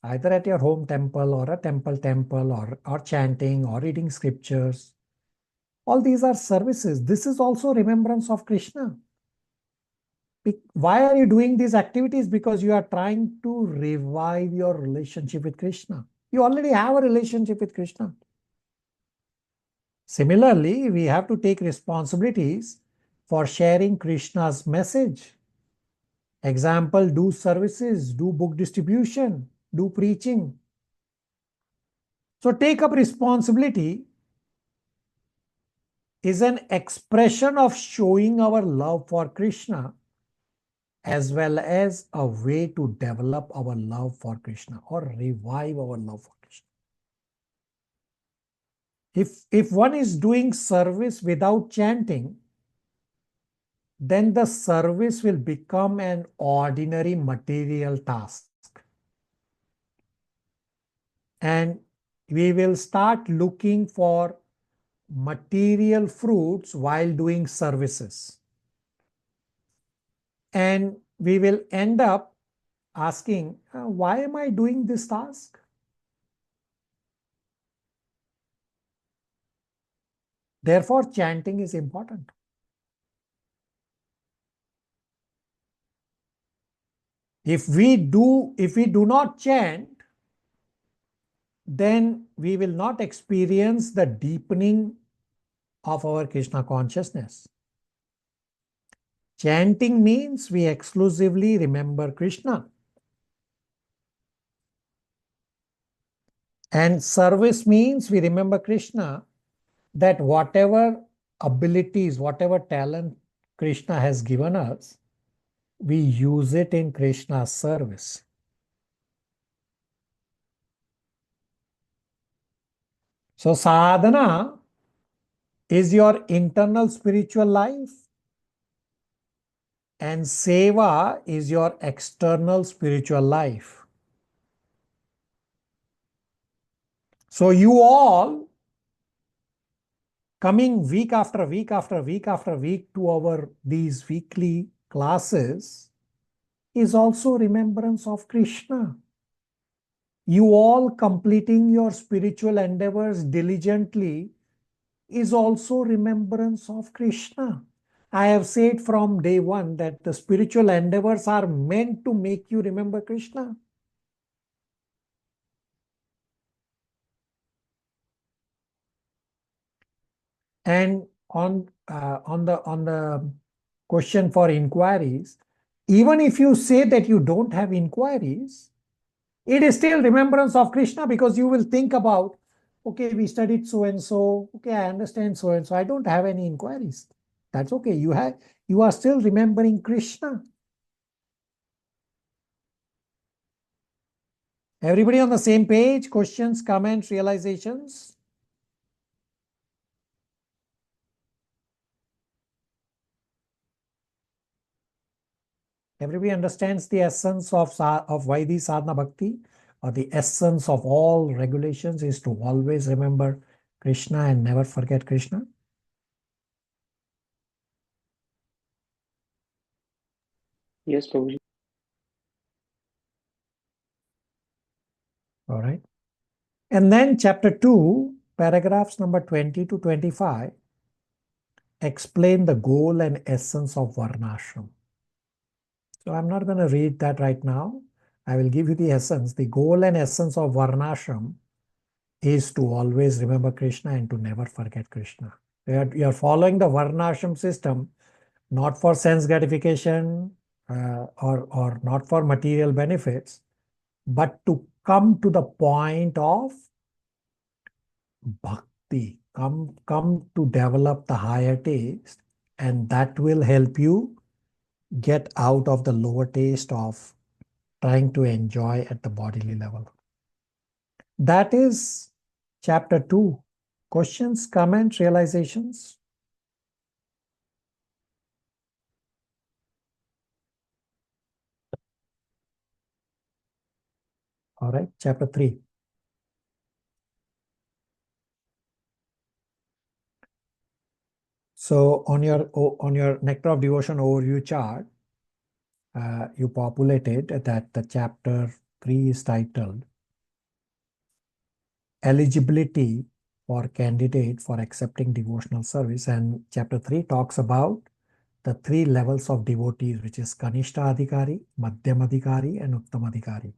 either at your home temple or a temple or chanting or reading scriptures, all these are services. This is also remembrance of Krishna. Why are you doing these activities? Because you are trying to revive your relationship with Krishna. You already have a relationship with Krishna. Similarly, we have to take responsibilities for sharing Krishna's message. Example, do services, do book distribution, do preaching. So take up responsibility is an expression of showing our love for Krishna, as well as a way to develop our love for Krishna or revive our love for Krishna. If one is doing service without chanting, then the service will become an ordinary material task. And we will start looking for material fruits while doing services. And we will end up asking, why am I doing this task? Therefore, chanting is important. If we do not chant, then we will not experience the deepening of our Krishna consciousness. Chanting means we exclusively remember Krishna. And service means we remember Krishna, that whatever abilities, whatever talent Krishna has given us, we use it in Krishna's service. So sadhana is your internal spiritual life, and seva is your external spiritual life. So you all coming week after week after week after week to these weekly classes is also remembrance of Krishna. You all completing your spiritual endeavors diligently is also remembrance of Krishna. I have said from day one that the spiritual endeavors are meant to make you remember Krishna. And on the question for inquiries, even if you say that you don't have inquiries, it is still remembrance of Krishna, because you will think about, okay, we studied so and so, okay, I understand so and so, I don't have any inquiries. That's okay. You are still remembering Krishna. Everybody on the same page? Questions, comments, realizations? Everybody understands the essence of Vaidhi Sadhana Bhakti, or the essence of all regulations is to always remember Krishna and never forget Krishna? Yes, Prabhuji. All right. And then chapter 2, paragraphs number 20 to 25, explain the goal and essence of Varnashram. So I'm not going to read that right now. I will give you the essence. The goal and essence of Varnashram is to always remember Krishna and to never forget Krishna. You are following the Varnashram system, not for sense gratification or not for material benefits, but to come to the point of bhakti, come to develop the higher taste, and that will help you get out of the lower taste of trying to enjoy at the bodily level. That is chapter 2. Questions, comments, realizations? All right, chapter 3. So on your Nectar of Devotion overview chart, you populated that the chapter 3 is titled Eligibility for Candidate for Accepting Devotional Service, and chapter 3 talks about the 3 levels of devotees, which is Kanishta Adhikari, Madhyam Adhikari, and Uttam Adhikari.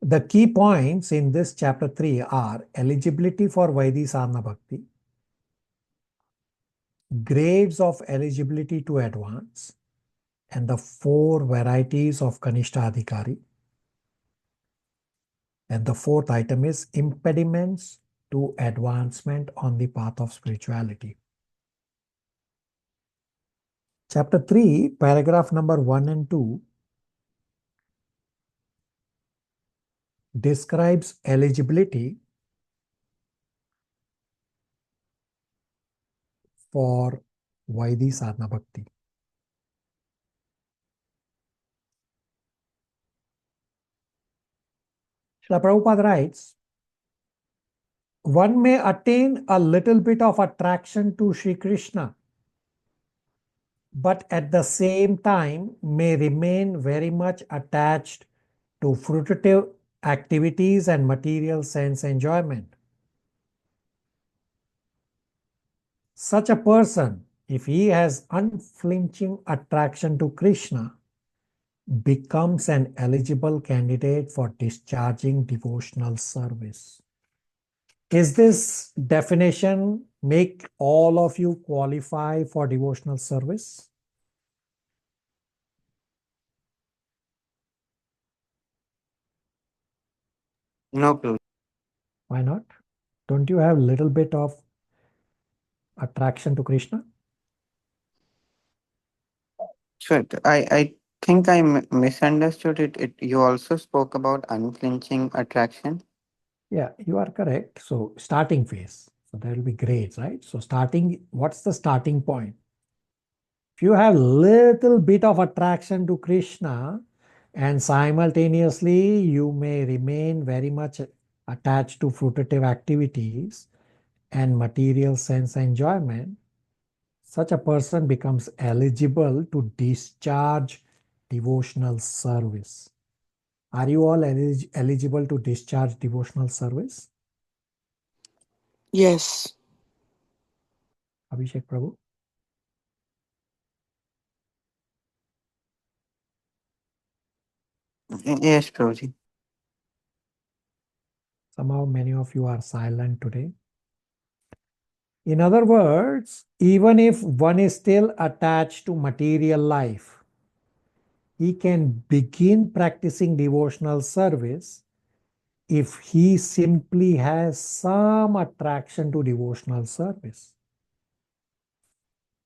The key points in this chapter 3 are eligibility for Vaidhi Sadhana Bhakti, grades of eligibility to advance, and the 4 varieties of Kanishta Adhikari. And the 4th item is impediments to advancement on the path of spirituality. Chapter 3, paragraph number 1 and 2 describes eligibility for Vaidhi Sadhana Bhakti. Srila Prabhupada writes, one may attain a little bit of attraction to Sri Krishna, but at the same time may remain very much attached to fruitive activities and material sense enjoyment. Such a person, if he has unflinching attraction to Krishna, becomes an eligible candidate for discharging devotional service. Is this definition make all of you qualify for devotional service? No, Prabhuji. Why not? Don't you have a little bit of attraction to Krishna? Sure. I think I misunderstood it. You also spoke about unflinching attraction. Yeah, you are correct. So starting phase. So there will be grades, right? So starting, what's the starting point? If you have little bit of attraction to Krishna and simultaneously you may remain very much attached to fruitive activities and material sense enjoyment, such a person becomes eligible to discharge devotional service. Are you all eligible to discharge devotional service? Yes. Abhishek Prabhu? Yes, Prabhuji. Somehow many of you are silent today. In other words, even if one is still attached to material life, he can begin practicing devotional service if he simply has some attraction to devotional service.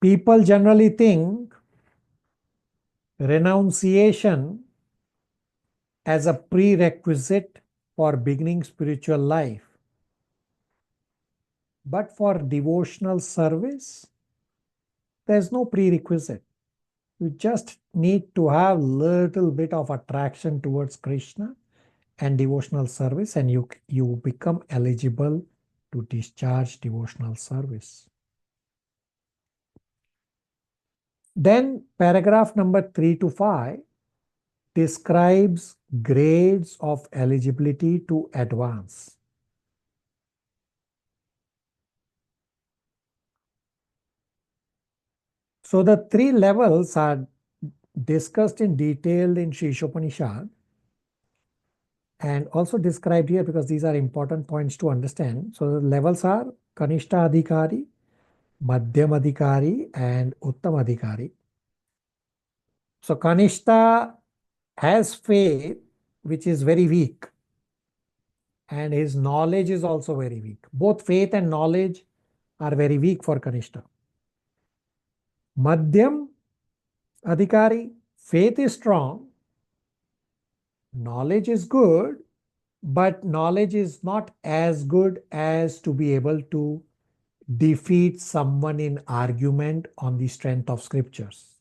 People generally think renunciation as a prerequisite for beginning spiritual life. But for devotional service, there's no prerequisite. You just need to have little bit of attraction towards Krishna and devotional service, and you become eligible to discharge devotional service. Then paragraph number 3 to 5 describes grades of eligibility to advance. So the 3 levels are discussed in detail in Sri Ishopanishad and also described here because these are important points to understand. So the levels are Kanishta Adhikari, Madhyam Adhikari, and Uttam Adhikari. So Kanishta has faith which is very weak and his knowledge is also very weak. Both faith and knowledge are very weak for Kanishta. Madhyam Adhikari, faith is strong Knowledge is good, but knowledge is not as good as to be able to defeat someone in argument on the strength of scriptures.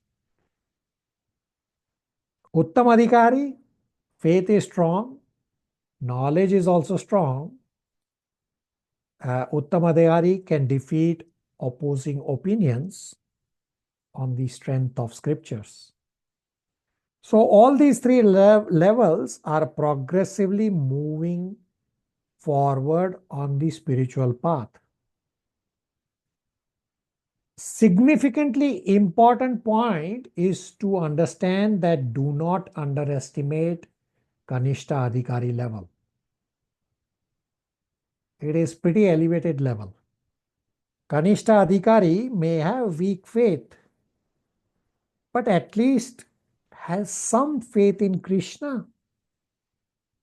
Uttam Adhikari, faith is strong, knowledge is also strong. Uttam Adhikari can defeat opposing opinions on the strength of scriptures. So all these three levels are progressively moving forward on the spiritual path. Significantly important point is to understand that do not underestimate Kanishta Adhikari level. It is pretty elevated level. Kanishta Adhikari may have weak faith, but at least has some faith in Krishna,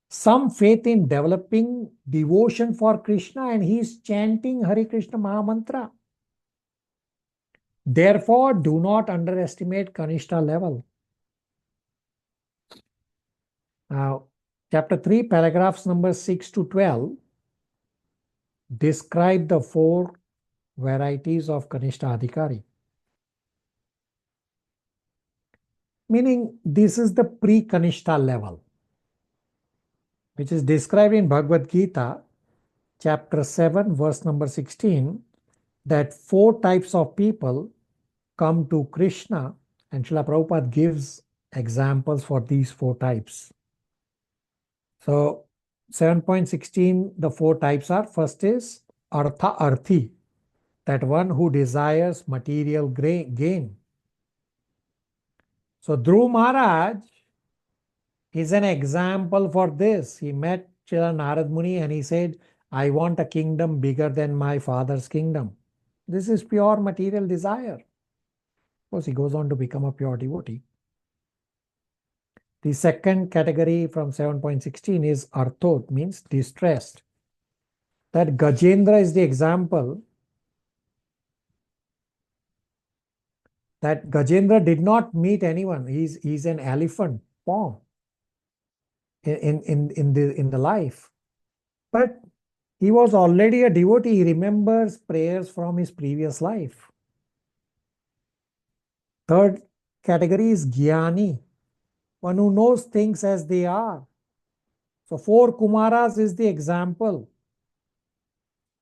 some faith in developing devotion for Krishna, and he is chanting Hare Krishna Mahamantra. Therefore, do not underestimate Kanishta level. Now, chapter 3, paragraphs number 6 to 12 describe the 4 varieties of Kanishta Adhikari. Meaning, this is the pre-Kanishta level, which is described in Bhagavad Gita, chapter 7, verse number 16, that 4 types of people come to Krishna, and Srila Prabhupada gives examples for these 4 types. So 7.16, the 4 types are, first is Artha Arthi, that one who desires material gain. So Dhruv Maharaj is an example for this. He met Srila Narad Muni and he said, I want a kingdom bigger than my father's kingdom. This is pure material desire. Of course, he goes on to become a pure devotee. The second category from 7.16 is Arthot, means distressed. That Gajendra is the example. That Gajendra did not meet anyone. He's an elephant form in the life. But he was already a devotee. He remembers prayers from his previous life. Third category is Jnani, one who knows things as they are. So 4 Kumaras is the example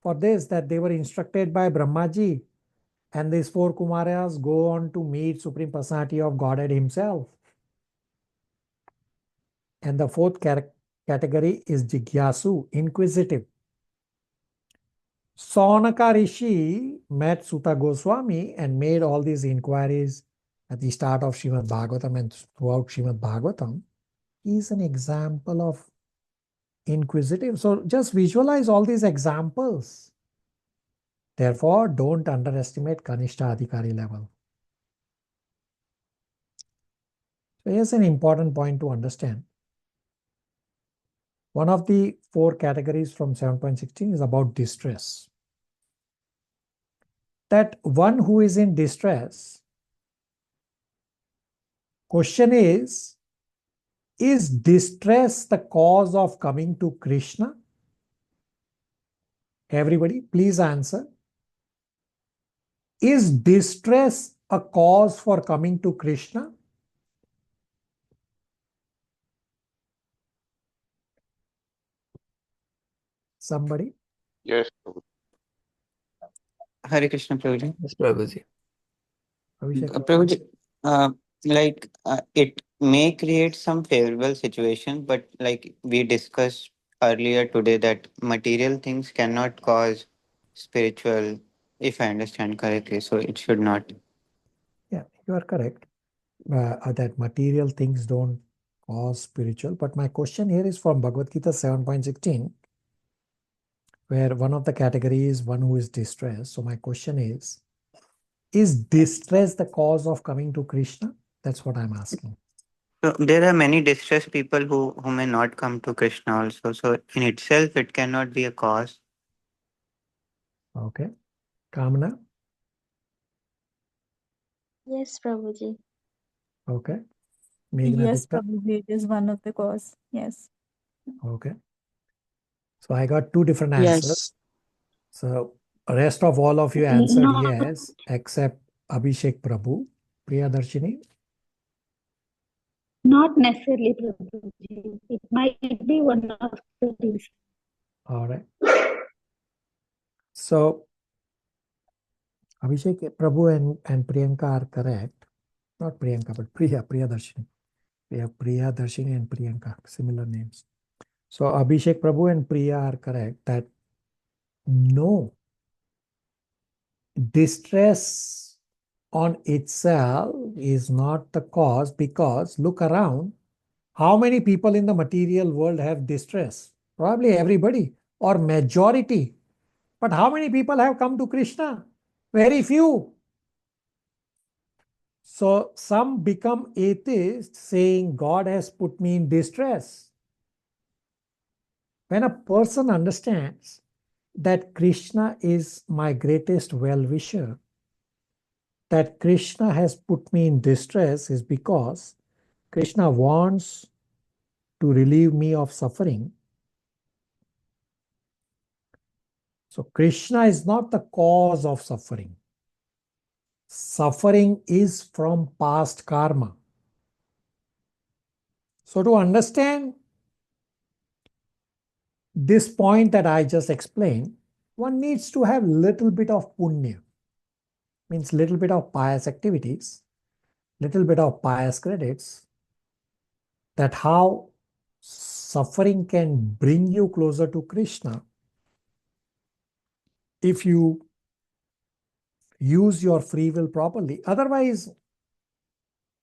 for this, that they were instructed by Brahmaji, and these 4 Kumaras go on to meet Supreme Personality of Godhead himself. And the 4th category is Jigyasu, inquisitive. Saunaka Rishi met Sutta Goswami and made all these inquiries at the start of Srimad Bhagavatam and throughout Srimad Bhagavatam. He is an example of inquisitive. So just visualize all these examples. Therefore, don't underestimate Kanishta Adhikari level. So here's an important point to understand. One of the 4 categories from 7.16 is about distress. That one who is in distress, question is distress the cause of coming to Krishna? Everybody, please answer. Is distress a cause for coming to Krishna? Somebody? Yes. Hare Krishna, Prabhuji. Yes, Prabhuji. Abhishek? Prabhuji, it may create some favorable situation, but like we discussed earlier today, that material things cannot cause spiritual, if I understand correctly, so it should not. Yeah, you are correct. That material things don't cause spiritual. But my question here is from Bhagavad Gita 7.16, where one of the categories is one who is distressed. So my question is distress the cause of coming to Krishna? That's what I'm asking. So there are many distressed people who may not come to Krishna also. So in itself, it cannot be a cause. Okay. Kamana? Yes, Prabhuji. Okay. Meghna Yes, Gupta. Prabhuji, it is one of the cause. Yes. Okay. So I got two different Yes. answers. So rest of all of you answered No, yes, except Abhishek Prabhu. Priyadarshini. not necessarily, Prabhuji. It might be one of the reasons. All right. So Abhishek Prabhu and Priyanka are correct. Not Priyanka, but Priyadarshini. We have Priyadarshini and Priyanka, similar names. So Abhishek Prabhu and Priya are correct that no, distress on itself is not the cause, because look around. How many people in the material world have distress? Probably everybody or majority. But how many people have come to Krishna? Very few. So some become atheists saying God has put me in distress. When a person understands that Krishna is my greatest well-wisher, that Krishna has put me in distress is because Krishna wants to relieve me of suffering. So Krishna is not the cause of suffering. Suffering is from past karma. So to understand this point that I just explained, one needs to have little bit of punya, means little bit of pious activities, little bit of pious credits, that how suffering can bring you closer to Krishna if you use your free will properly. Otherwise,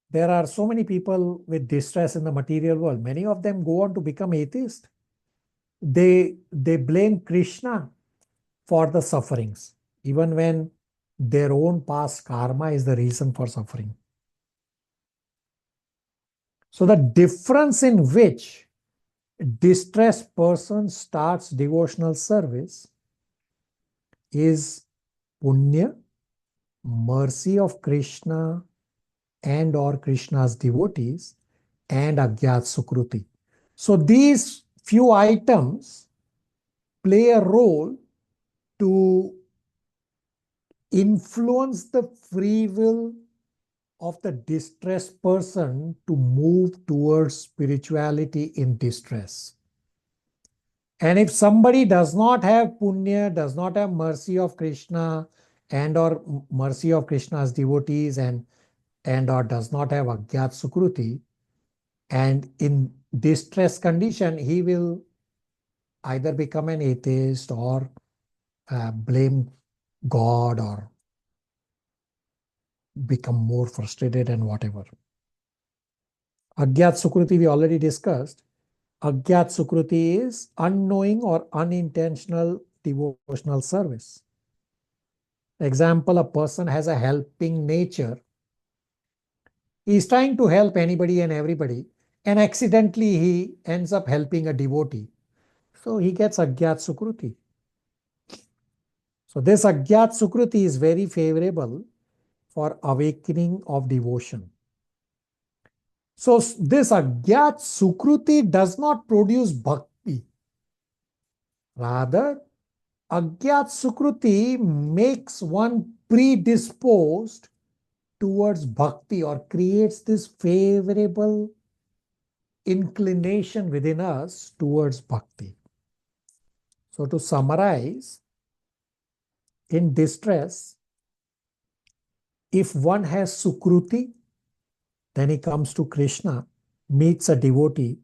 there are so many people with distress in the material world. Many of them go on to become atheists. They blame Krishna for the sufferings, even when their own past karma is the reason for suffering. So the difference in which a distressed person starts devotional service is punya, mercy of Krishna and or Krishna's devotees, and agyat sukruti. So these few items play a role to influence the free will of the distressed person to move towards spirituality in distress. And if somebody does not have punya, does not have mercy of Krishna and or mercy of Krishna's devotees and or does not have agyat sukruti, and in distress condition, he will either become an atheist or blame God or become more frustrated and whatever. Agyat sukruti we already discussed. Agyat sukruti is unknowing or unintentional devotional service. Example, a person has a helping nature. He is trying to help anybody and everybody, and accidentally he ends up helping a devotee. So he gets agyat sukruti. So this agyat sukruti is very favorable for awakening of devotion. So this agyat sukruti does not produce bhakti. Rather, agyat sukruti makes one predisposed towards bhakti or creates this favorable inclination within us towards bhakti. So to summarize, in distress, if one has sukruti, then he comes to Krishna, meets a devotee,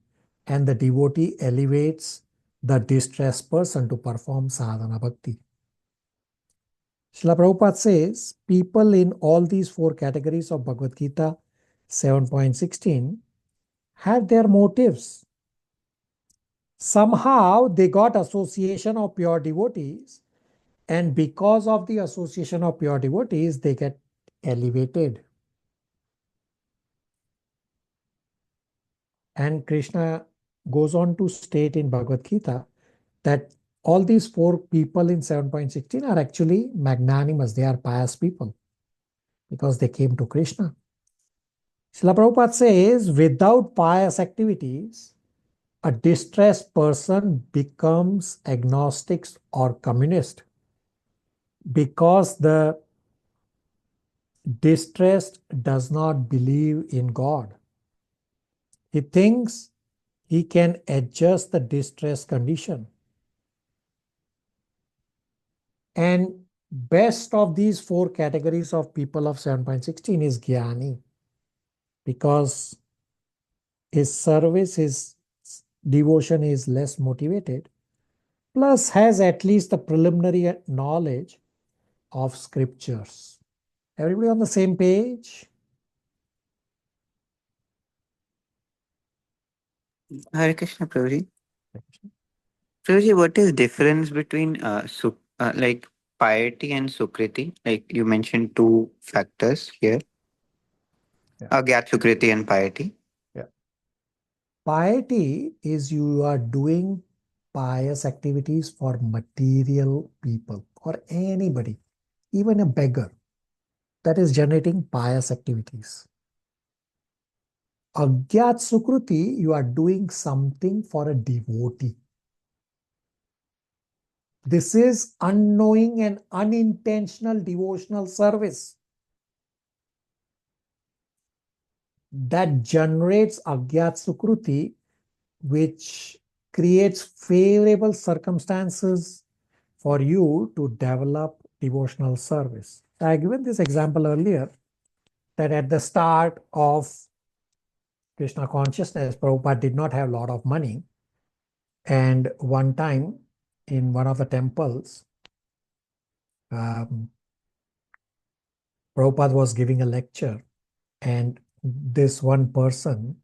and the devotee elevates the distressed person to perform sadhana bhakti. Srila Prabhupada says, people in all these four categories of Bhagavad Gita 7.16 have their motives. Somehow they got association of pure devotees, and because of the association of pure devotees, they get elevated. And Krishna goes on to state in Bhagavad Gita that all these four people in 7.16 are actually magnanimous. They are pious people because they came to Krishna. Srila Prabhupada says, without pious activities, a distressed person becomes agnostic or communist, because the distressed does not believe in God. He thinks he can adjust the distress condition. And best of these four categories of people of 7.16 is Jnani, because his service, his devotion is less motivated, plus has at least the preliminary knowledge of scriptures. Everybody on the same page? Hare Krishna, Prabhuji. Prabhuji, what is difference between like piety and sukriti? Like you mentioned two factors here. Yeah. Agyat sukriti and piety. Yeah. Piety is you are doing pious activities for material people or anybody, even a beggar. That is generating pious activities. Agyat Sukruti, you are doing something for a devotee. This is unknowing and unintentional devotional service that generates Agyat Sukruti, which creates favorable circumstances for you to develop devotional service. I have given this example earlier that at the start of Krishna consciousness, Prabhupada did not have a lot of money. And one time in one of the temples, Prabhupada was giving a lecture, and this one person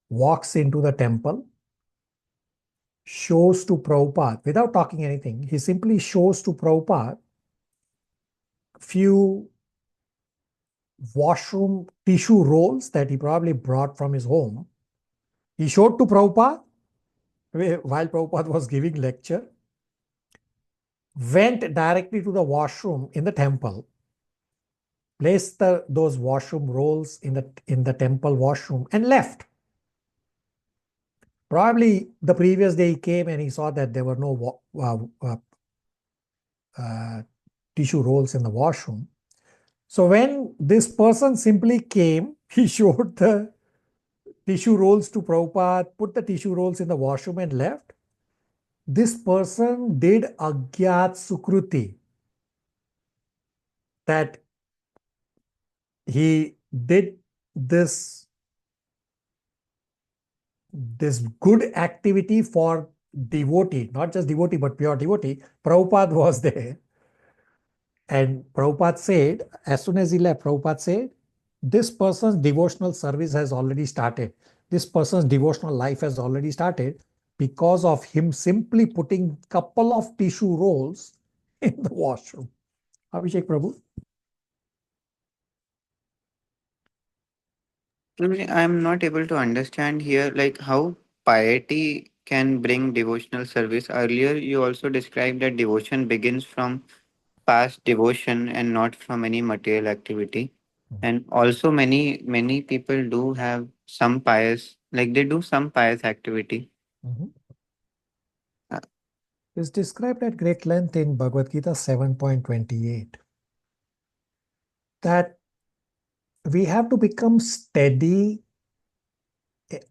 walks into the temple, shows to Prabhupada, without talking anything, he simply shows to Prabhupada few washroom tissue rolls that he probably brought from his home. He showed to Prabhupada while Prabhupada was giving lecture, went directly to the washroom in the temple, placed those washroom rolls in the temple washroom and left. Probably the previous day he came and he saw that there were no tissue rolls in the washroom. So when this person simply came, he showed the tissue rolls to Prabhupada, put the tissue rolls in the washroom and left. This person did Agyat Sukruti, that he did this good activity for devotee, not just devotee, but pure devotee. Prabhupada was there. And Prabhupada said, as soon as he left, Prabhupada said, this person's devotional service has already started. This person's devotional life has already started because of him simply putting couple of tissue rolls in the washroom. Abhishek Prabhu. I'm not able to understand here, like how piety can bring devotional service. Earlier, you also described that devotion begins from past devotion and not from any material activity. And also, many people do have some pious, like they do some pious activity. Is described at great length in Bhagavad Gita 7.28 that we have to become steady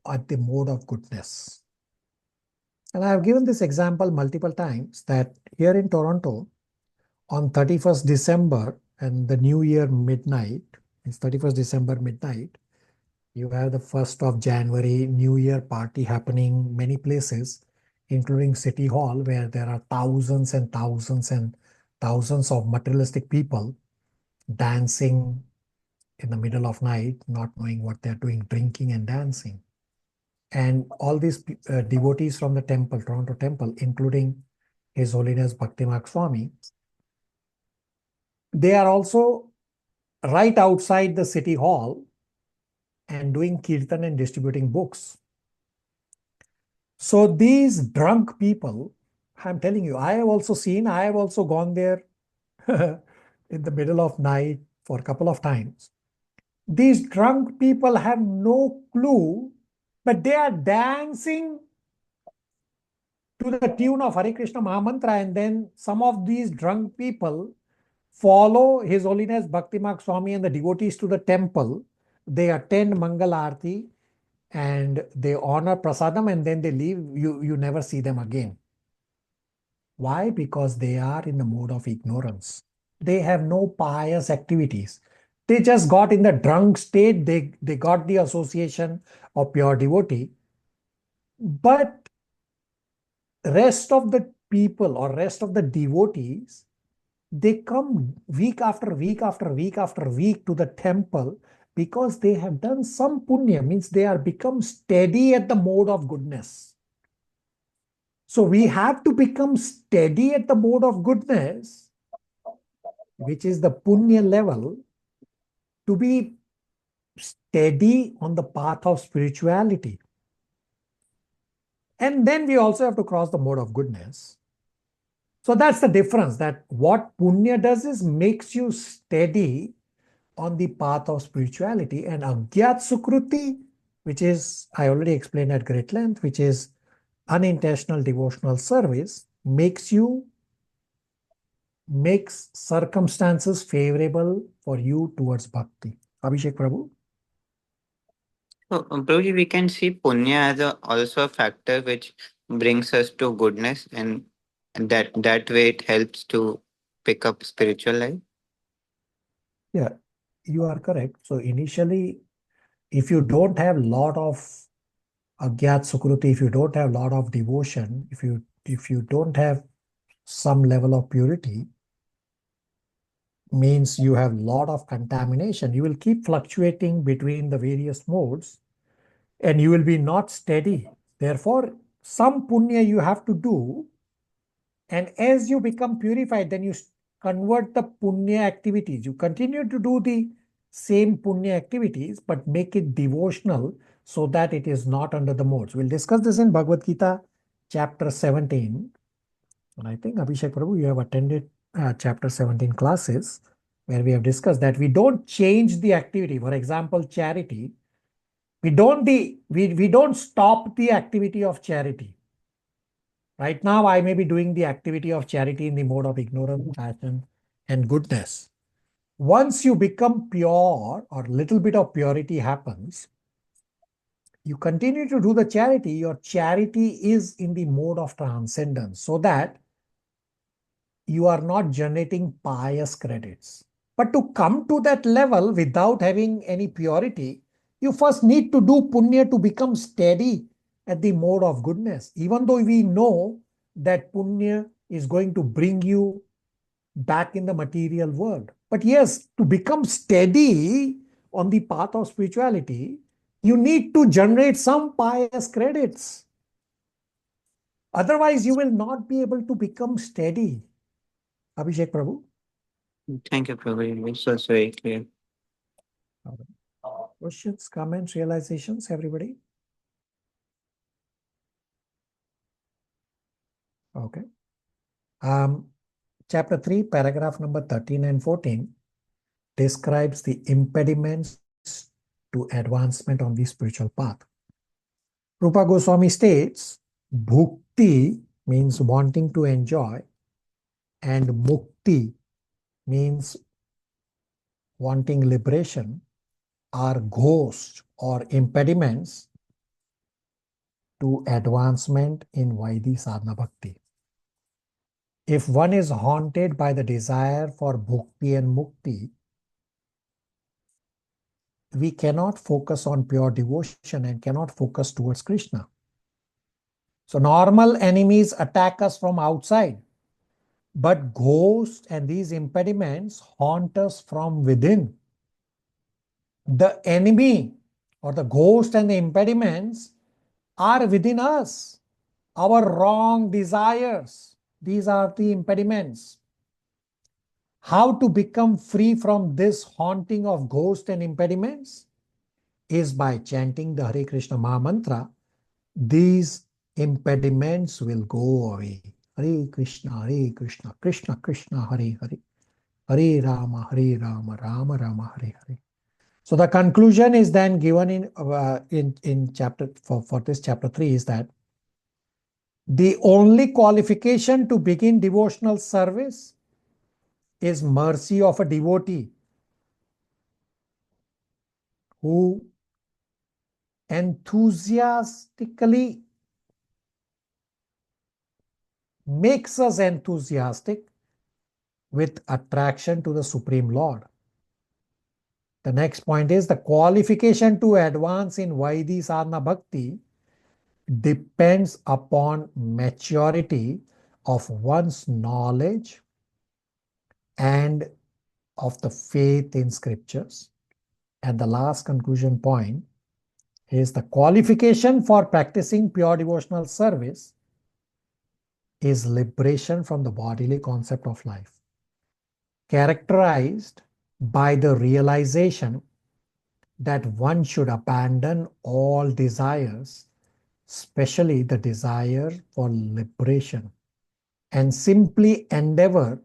at the mode of goodness. And I have given this example multiple times that here in Toronto, on 31st December and the New Year midnight, it's 31st December midnight, you have the 1st of January New Year party happening many places, including City Hall, where there are thousands and thousands and thousands of materialistic people dancing in the middle of night, not knowing what they're doing, drinking and dancing. And all these devotees from the temple, Toronto temple, including His Holiness Bhaktimark Swami, they are also right outside the city hall and doing kirtan and distributing books. So these drunk people, I'm telling you, I have also gone there in the middle of night for a couple of times. These drunk people have no clue, but they are dancing to the tune of Hare Krishna Mahamantra, and then some of these drunk people follow His Holiness Bhakti Marg Swami and the devotees to the temple. They attend Mangal Aarti and they honor prasadam, and then they leave. You never see them again. Why? Because they are in the mode of ignorance. They have no pious activities. They just got in the drunk state. They got the association of pure devotee. But rest of the people or rest of the devotees, they come week after week after week after week to the temple because they have done some punya, means they are become steady at the mode of goodness. So we have to become steady at the mode of goodness, which is the punya level, to be steady on the path of spirituality. And then we also have to cross the mode of goodness. So that's the difference, that what punya does is makes you steady on the path of spirituality, and agyat sukruti, which is, I already explained at great length, which is unintentional devotional service, makes circumstances favorable for you towards bhakti. Abhishek Prabhu? So, Prabhuji, we can see punya as also a factor which brings us to goodness, and that way it helps to pick up spiritual life. Yeah, you are correct. So initially, if you don't have lot of agyat sukruti, if you don't have lot of devotion, if you don't have some level of purity, means you have lot of contamination. You will keep fluctuating between the various modes and you will be not steady. Therefore, some punya you have to do, and as you become purified, then you convert the punya activities. You continue to do the same punya activities, but make it devotional so that it is not under the modes. We'll discuss this in Bhagavad Gita, chapter 17. And I think, Abhishek Prabhu, you have attended chapter 17 classes where we have discussed that we don't change the activity. For example, charity. We don't stop the activity of charity. Right now, I may be doing the activity of charity in the mode of ignorance, passion, and goodness. Once you become pure, or little bit of purity happens, you continue to do the charity. Your charity is in the mode of transcendence, so that you are not generating pious credits. But to come to that level without having any purity, you first need to do punya to become steady at the mode of goodness. Even though we know that punya is going to bring you back in the material world. But yes, to become steady on the path of spirituality, you need to generate some pious credits. Otherwise, you will not be able to become steady. Abhishek Prabhu? Thank you, Prabhuji. This was very clear. Questions, comments, realizations, everybody? Okay. Chapter 3, paragraph number 13 and 14 describes the impediments to advancement on the spiritual path. Rupa Goswami states, bhukti means wanting to enjoy, and mukti means wanting liberation, are ghosts or impediments to advancement in Vaidhi sadhana bhakti. If one is haunted by the desire for bhukti and mukti, we cannot focus on pure devotion and cannot focus towards Krishna. So normal enemies attack us from outside, but ghosts and these impediments haunt us from within. The enemy or the ghost and the impediments are within us. Our wrong desires, these are the impediments. How to become free from this haunting of ghosts and impediments is by chanting the Hare Krishna Maha Mantra. These impediments will go away. Hare Krishna, Krishna Krishna, Hare Hare, Hare Rama, Rama Rama, Hare Hare. So the conclusion is then given in chapter for this chapter 3 is that the only qualification to begin devotional service is mercy of a devotee who enthusiastically makes us enthusiastic with attraction to the Supreme Lord. The next point is the qualification to advance in Vaidhi Sadhana Bhakti depends upon maturity of one's knowledge and of the faith in scriptures. And the last conclusion point is the qualification for practicing pure devotional service is liberation from the bodily concept of life, characterized by the realization that one should abandon all desires, especially the desire for liberation, and simply endeavor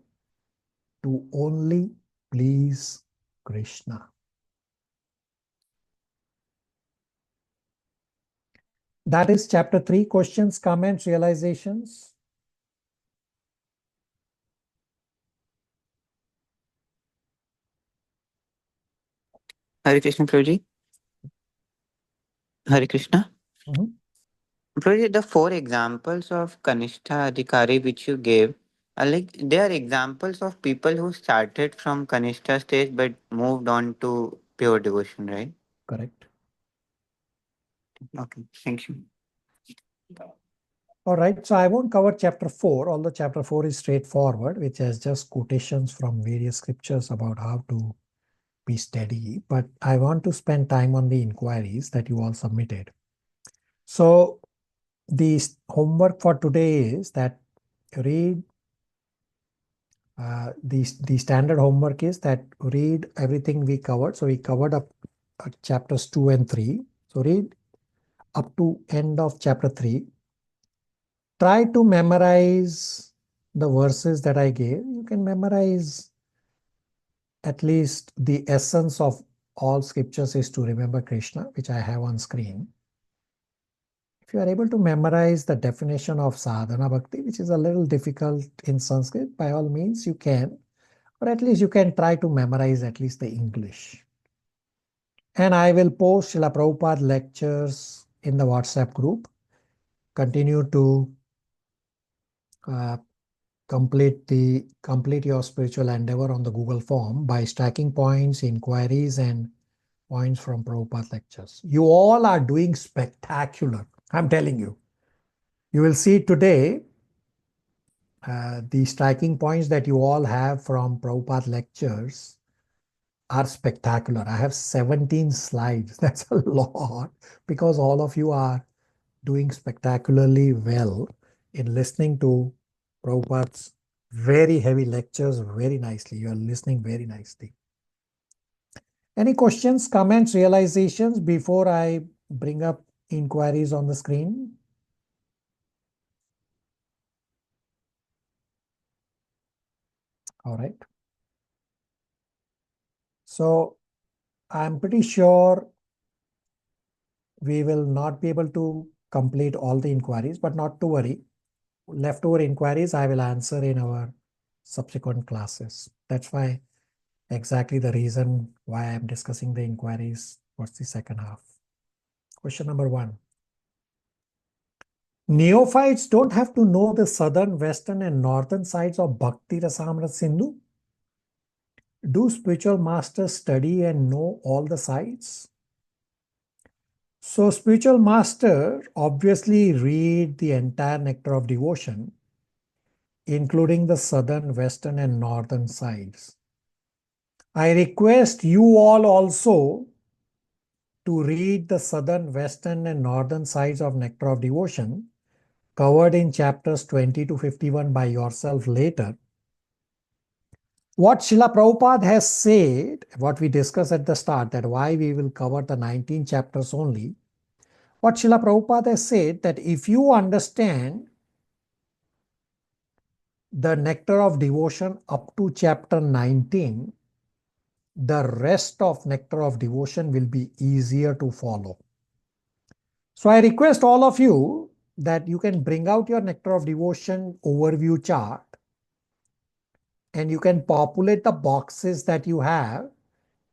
to only please Krishna. That is chapter 3. Questions, comments, realizations? Hare Krishna, Prabhuji. Hare Krishna. Prabhuji, the 4 examples of Kanishta Adhikari which you gave are like they are examples of people who started from Kanishta stage but moved on to pure devotion, right? Correct. Okay, thank you. All right, so I won't cover chapter 4, although chapter 4 is straightforward, which has just quotations from various scriptures about how to be steady. But I want to spend time on the inquiries that you all submitted. So the homework for today is that read, the standard homework is that read everything we covered. So we covered up chapters 2 and 3. So read up to end of chapter 3. Try to memorize the verses that I gave. You can memorize at least the essence of all scriptures is to remember Krishna, which I have on screen. If you are able to memorize the definition of sadhana bhakti, which is a little difficult in Sanskrit, by all means you can, or at least you can try to memorize at least the English. And I will post Srila Prabhupada lectures in the WhatsApp group. Continue to complete your spiritual endeavor on the Google form by stacking points, inquiries, and points from Prabhupada lectures. You all are doing spectacular. I'm telling you. You will see today the striking points that you all have from Prabhupada lectures are spectacular. I have 17 slides. That's a lot because all of you are doing spectacularly well in listening to Prabhupada's very heavy lectures very nicely. You are listening very nicely. Any questions, comments, realizations before I bring up inquiries on the screen? All right. So I'm pretty sure we will not be able to complete all the inquiries, but not to worry. Leftover inquiries I will answer in our subsequent classes. That's why exactly the reason why I'm discussing the inquiries towards the second half. Question number 1. Neophytes don't have to know the southern, western, and northern sides of Bhakti Rasamrita Sindhu. Do spiritual masters study and know all the sides? So spiritual master obviously read the entire nectar of devotion, including the southern, western, and northern sides. I request you all also to read the southern, western, and northern sides of nectar of devotion covered in chapters 20 to 51 by yourself later. What Srila Prabhupada has said, what we discussed at the start, that why we will cover the 19 chapters only. What Srila Prabhupada has said that if you understand the nectar of devotion up to chapter 19, the rest of nectar of devotion will be easier to follow. So I request all of you that you can bring out your nectar of devotion overview chart and you can populate the boxes that you have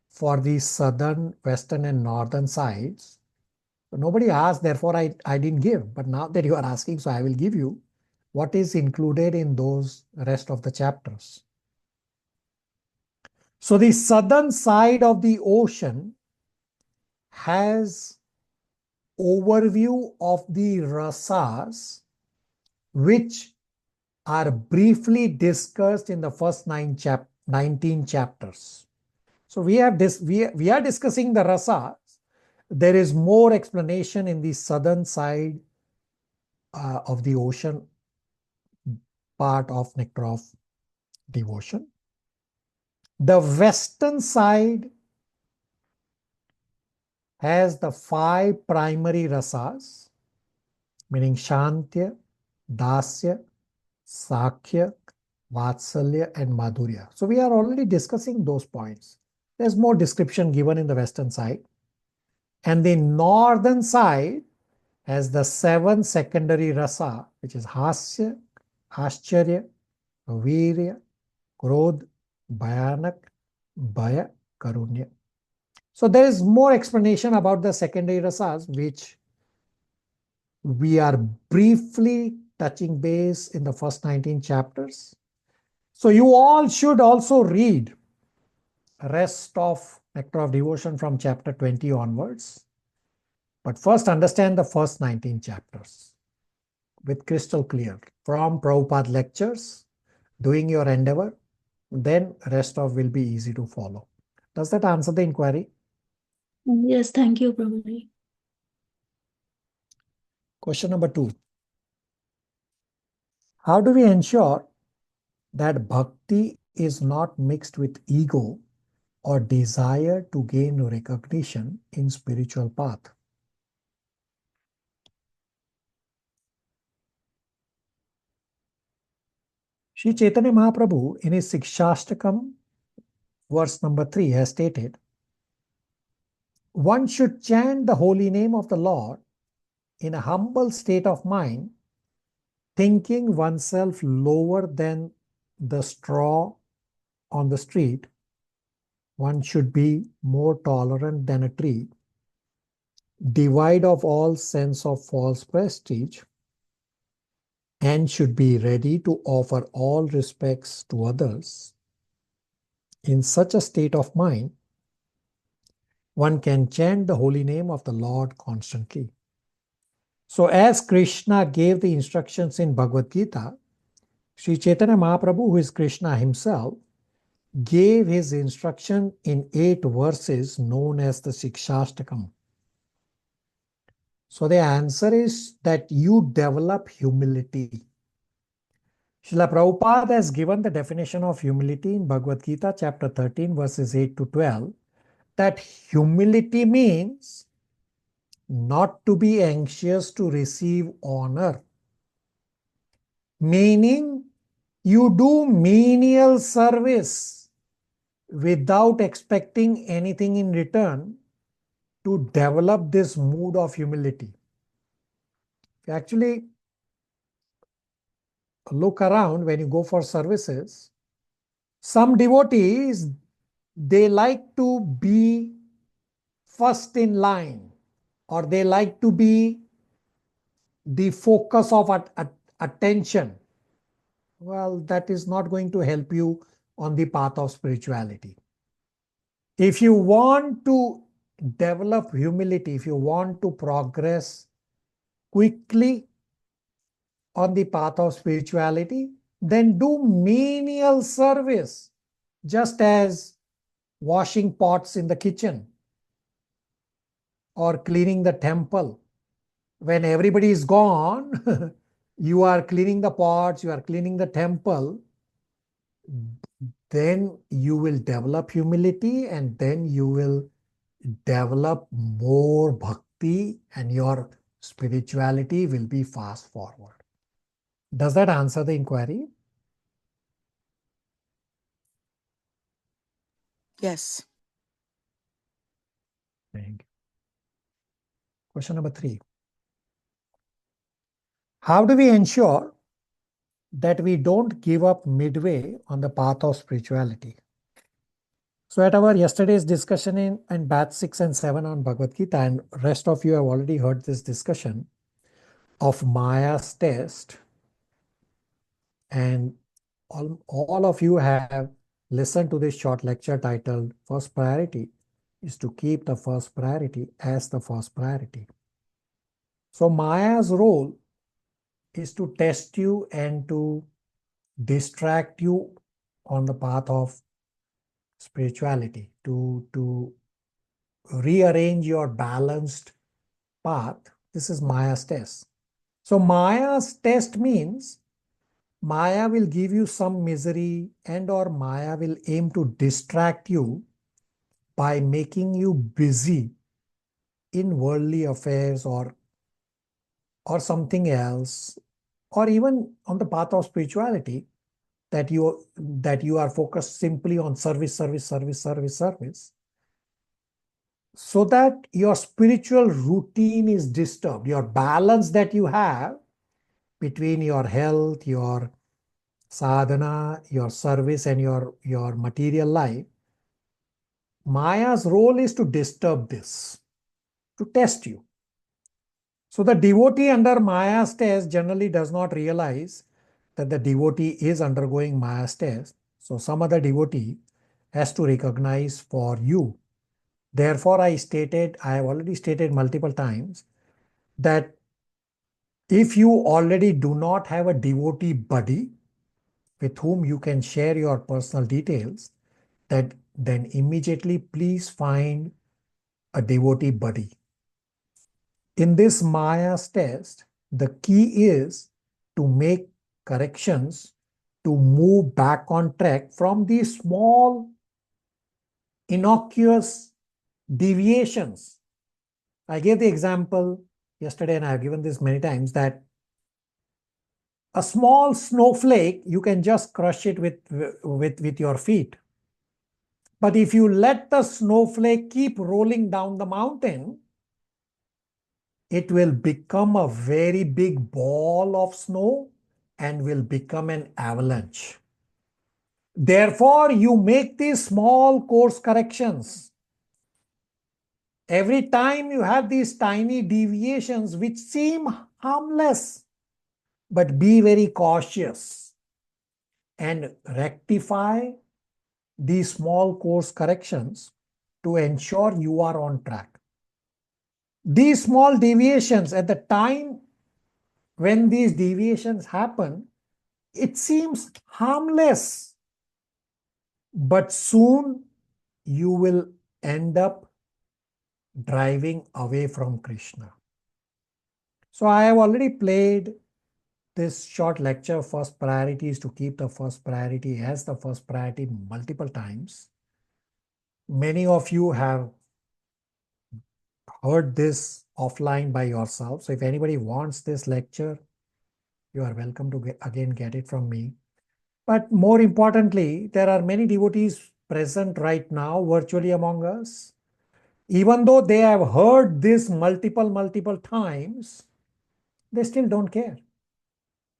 for the southern, western, and northern sides. So nobody asked, therefore I didn't give. But now that you are asking, so I will give you what is included in those rest of the chapters. So the southern side of the ocean has overview of the rasas, which are briefly discussed in the first 19 chapters. So we are discussing the rasas. There is more explanation in the southern side of the ocean part of nectar of devotion. The western side has the 5 primary rasas, meaning Shantya, Dasya, Sakhya, Vatsalya, and Madhurya. So we are already discussing those points. There's more description given in the western side. And the northern side has the 7 secondary rasa, which is Hasya, Ascharya, Virya, Krodh, Bhayanak, Bhaya, Karunya. So there is more explanation about the secondary rasas, which we are briefly touching base in the first 19 chapters. So you all should also read rest of Nectar of Devotion from chapter 20 onwards. But first understand the first 19 chapters with crystal clear from Prabhupada lectures, doing your endeavor, then rest of will be easy to follow. Does that answer the inquiry? Yes, thank you, Prabhuji. Question number 2. How do we ensure that bhakti is not mixed with ego or desire to gain recognition in spiritual path? Sri Chaitanya Mahaprabhu in his Sikshashtakam verse number 3 has stated, one should chant the holy name of the Lord in a humble state of mind, thinking oneself lower than the straw on the street. One should be more tolerant than a tree, devoid of all sense of false prestige, and should be ready to offer all respects to others. In such a state of mind, one can chant the holy name of the Lord constantly. So as Krishna gave the instructions in Bhagavad Gita, Sri Chaitanya Mahaprabhu, who is Krishna himself, gave his instruction in 8 verses known as the Sikshashtakam. So the answer is that you develop humility. Srila Prabhupada has given the definition of humility in Bhagavad Gita chapter 13 verses 8 to 12, that humility means not to be anxious to receive honor, meaning you do menial service without expecting anything in return to develop this mood of humility. If you actually look around when you go for services, some devotees, they like to be first in line, or they like to be the focus of attention. Well, that is not going to help you on the path of spirituality. If you want to develop humility, if you want to progress quickly on the path of spirituality, then do menial service, just as washing pots in the kitchen or cleaning the temple. When everybody is gone, you are cleaning the pots, you are cleaning the temple, then you will develop humility, and then you will develop more bhakti, and your spirituality will be fast forward. Does that answer the inquiry? Yes. Thank you. Question number 3. How do we ensure that we don't give up midway on the path of spirituality? So at our yesterday's discussion in batch 6 and 7 on Bhagavad Gita, and rest of you have already heard this discussion of Maya's test, and all of you have listened to this short lecture titled First Priority is to keep the first priority as the first priority. So Maya's role is to test you and to distract you on the path of spirituality, to rearrange your balanced path. This is Maya's test. So Maya's test means Maya will give you some misery, and or Maya will aim to distract you by making you busy in worldly affairs or something else, or even on the path of spirituality, that you are focused simply on service, so that your spiritual routine is disturbed. Your balance that you have between your health, your sadhana, your service, and your material life, Maya's role is to disturb this, to test you. So the devotee under Maya's test generally does not realize that the devotee is undergoing Maya's test. So some other devotee has to recognize for you. Therefore, I have already stated multiple times that if you already do not have a devotee buddy with whom you can share your personal details, then immediately please find a devotee buddy. In this Maya's test, the key is to make corrections, to move back on track from these small, innocuous deviations. I gave the example yesterday, and I have given this many times, that a small snowflake, you can just crush it with your feet. But if you let the snowflake keep rolling down the mountain, it will become a very big ball of snow and will become an avalanche. Therefore, you make these small course corrections. Every time you have these tiny deviations which seem harmless, but be very cautious and rectify these small course corrections to ensure you are on track. These small deviations, at the time when these deviations happen, it seems harmless, but soon you will end up driving away from Krishna. So I have already played this short lecture, First Priority is to keep the first priority as the first priority, multiple times. Many of you have heard this offline by yourself. So if anybody wants this lecture, you are welcome to get it from me. But more importantly, there are many devotees present right now virtually among us. Even though they have heard this multiple times, they still don't care.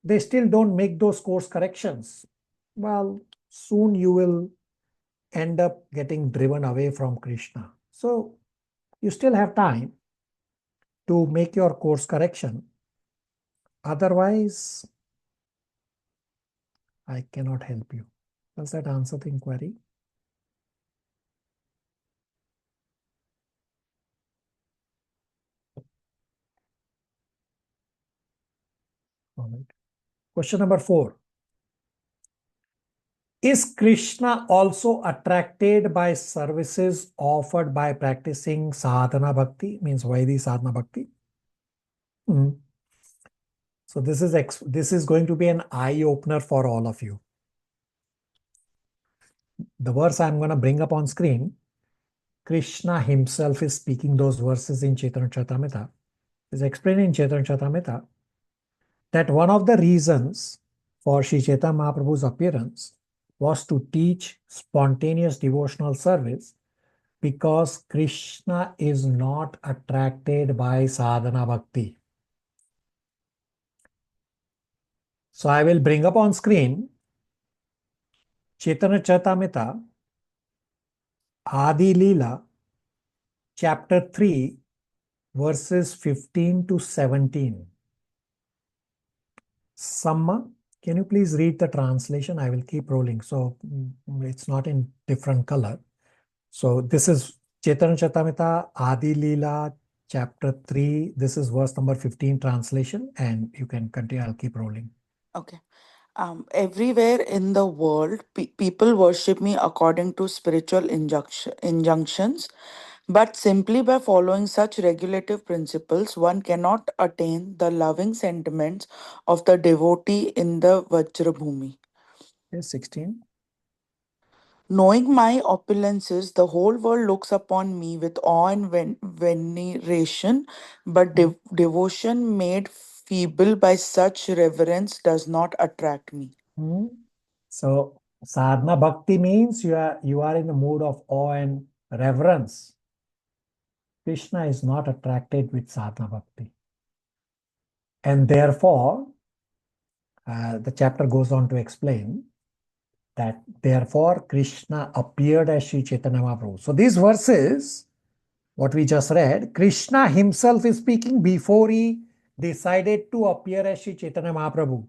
They still don't make those course corrections. Well, soon you will end up getting driven away from Krishna. So you still have time to make your course correction. Otherwise, I cannot help you. Does that answer the inquiry? All right. Question number 4. Is Krishna also attracted by services offered by practicing sadhana bhakti? Means Vaidhi sadhana bhakti. So this is going to be an eye opener for all of you. The verse I'm going to bring up on screen, Krishna himself is speaking those verses in Chaitanya Charitamrita. Is explained in Chaitanya Charitamrita that one of the reasons for Sri Chaitanya Mahaprabhu's appearance was to teach spontaneous devotional service Because Krishna is not attracted by sadhana bhakti. So I will bring up on screen Chaitanya Charitamrita, Adi Leela, chapter 3, verses 15 to 17. Samma, can you please read the translation? I will keep rolling. So it's not in different color. So this is Chaitanya Charitamrita, Adi Leela, chapter 3. This is verse number 15 translation, and you can continue. I'll keep rolling. Okay. Everywhere in the world, people worship me according to spiritual injunctions, but simply by following such regulative principles, one cannot attain the loving sentiments of the devotee in the Vajrabhumi. Yes, 16. Knowing my opulences, the whole world looks upon me with awe and veneration, but devotion made feeble by such reverence does not attract me. So sadhana bhakti means you are in the mood of awe and reverence. Krishna is not attracted with sadhana bhakti. And therefore, the chapter goes on to explain that therefore Krishna appeared as Sri Chaitanya Mahaprabhu. So these verses, what we just read, Krishna himself is speaking before he decided to appear as Sri Chaitanya Mahaprabhu.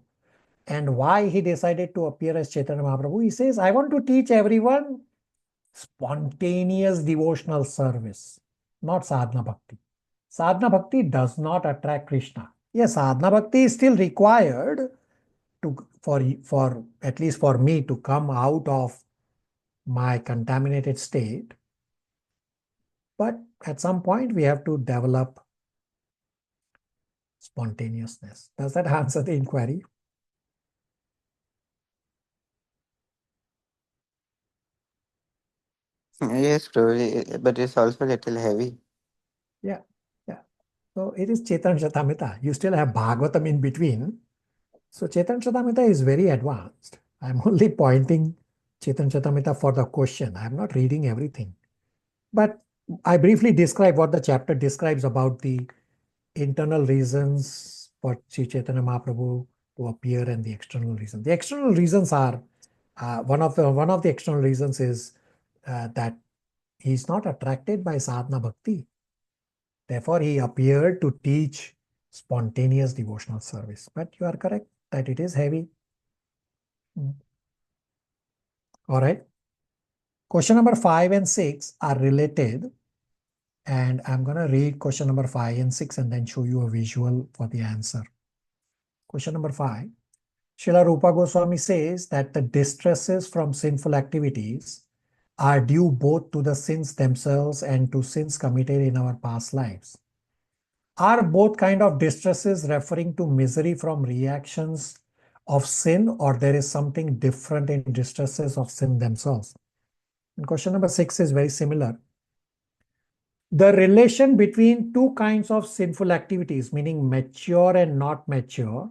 And why he decided to appear as Chaitanya Mahaprabhu? He says, I want to teach everyone spontaneous devotional service, not sadhana bhakti. Sadhana bhakti does not attract Krishna. Yes, sadhana bhakti is still required for at least for me to come out of my contaminated state. But at some point we have to develop spontaneousness. Does that answer the inquiry? Yes, probably, but it's also a little heavy. Yeah. So it is Chaitanya Charitamrita. You still have Bhagavatam in between. So Chaitanya Charitamrita is very advanced. I'm only pointing Chaitanya Charitamrita for the question. I'm not reading everything. But I briefly describe what the chapter describes about the internal reasons for Sri Chaitanya Mahaprabhu to appear and the external reasons. The external reasons are, one of the external reasons is that he's not attracted by sadhana bhakti. Therefore, he appeared to teach spontaneous devotional service. But you are correct that it is heavy. All right. Question number 5 and 6 are related. And I'm going to read question number 5 and 6 and then show you a visual for the answer. Question number 5. Srila Rupa Goswami says that the distresses from sinful activities are due both to the sins themselves and to sins committed in our past lives. Are both kind of distresses referring to misery from reactions of sin, or there is something different in distresses of sin themselves? And question number 6 is very similar. The relation between two kinds of sinful activities, meaning mature and not mature,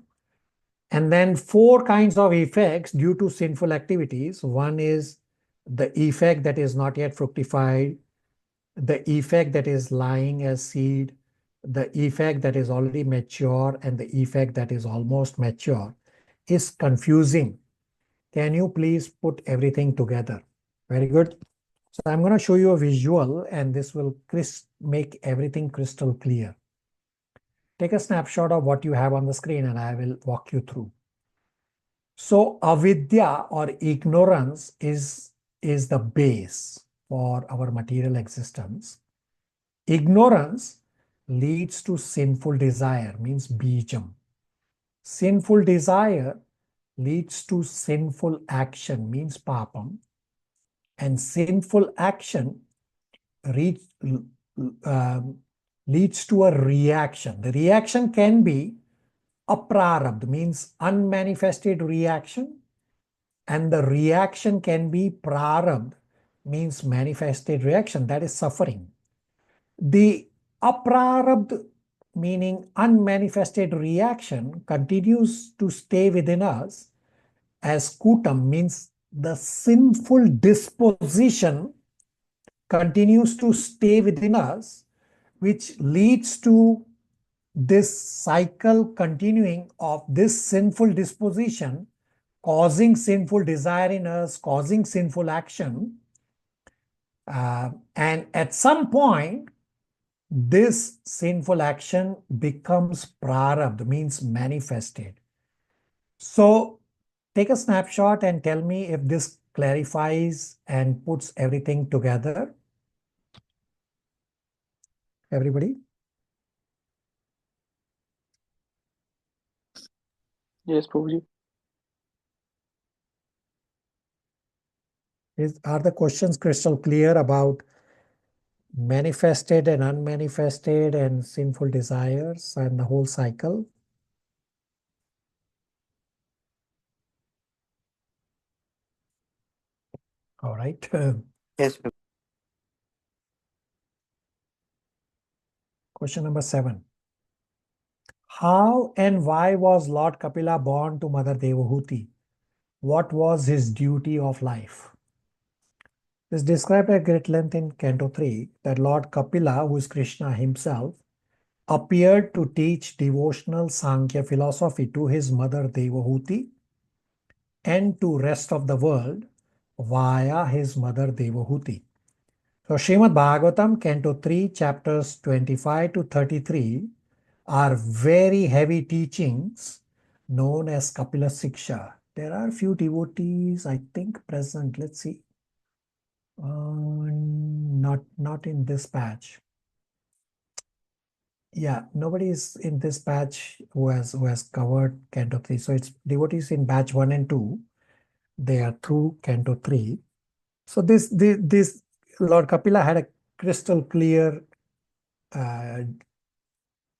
and then 4 kinds of effects due to sinful activities. One is the effect that is not yet fructified, the effect that is lying as seed, the effect that is already mature, and the effect that is almost mature is confusing. Can you please put everything together? Very good. So I'm going to show you a visual, and this will make everything crystal clear. Take a snapshot of what you have on the screen, and I will walk you through. So avidya or ignorance is the base for our material existence. Ignorance leads to sinful desire, means bijam. Sinful desire leads to sinful action, means papam. And sinful action leads to a reaction. The reaction can be aprarabdha, means unmanifested reaction. And the reaction can be prarabdha, means manifested reaction, that is suffering. The aprarabdha, meaning unmanifested reaction, continues to stay within us as kutam, means the sinful disposition continues to stay within us, which leads to this cycle continuing of this sinful disposition, causing sinful desire in us, causing sinful action. And at some point, this sinful action becomes prarabdha, means manifested. So take a snapshot and tell me if this clarifies and puts everything together. Everybody? Yes, Prabhuji. Are the questions crystal clear about manifested and unmanifested and sinful desires and the whole cycle? All right. Yes. Question number 7. How and why was Lord Kapila born to Mother Devahuti? What was his duty of life? It is described at great length in Canto 3 that Lord Kapila, who is Krishna himself, appeared to teach devotional Sankhya philosophy to his mother Devahuti and to rest of the world via his mother Devahuti. So Srimad Bhagavatam, Canto 3, chapters 25 to 33 are very heavy teachings known as Kapila Siksha. There are few devotees, I think, present. Let's see. Not in this batch. Yeah, nobody is in this batch who has covered Canto 3. So it's devotees in batch 1 and 2. They are through Canto 3. So this Lord Kapila had a crystal clear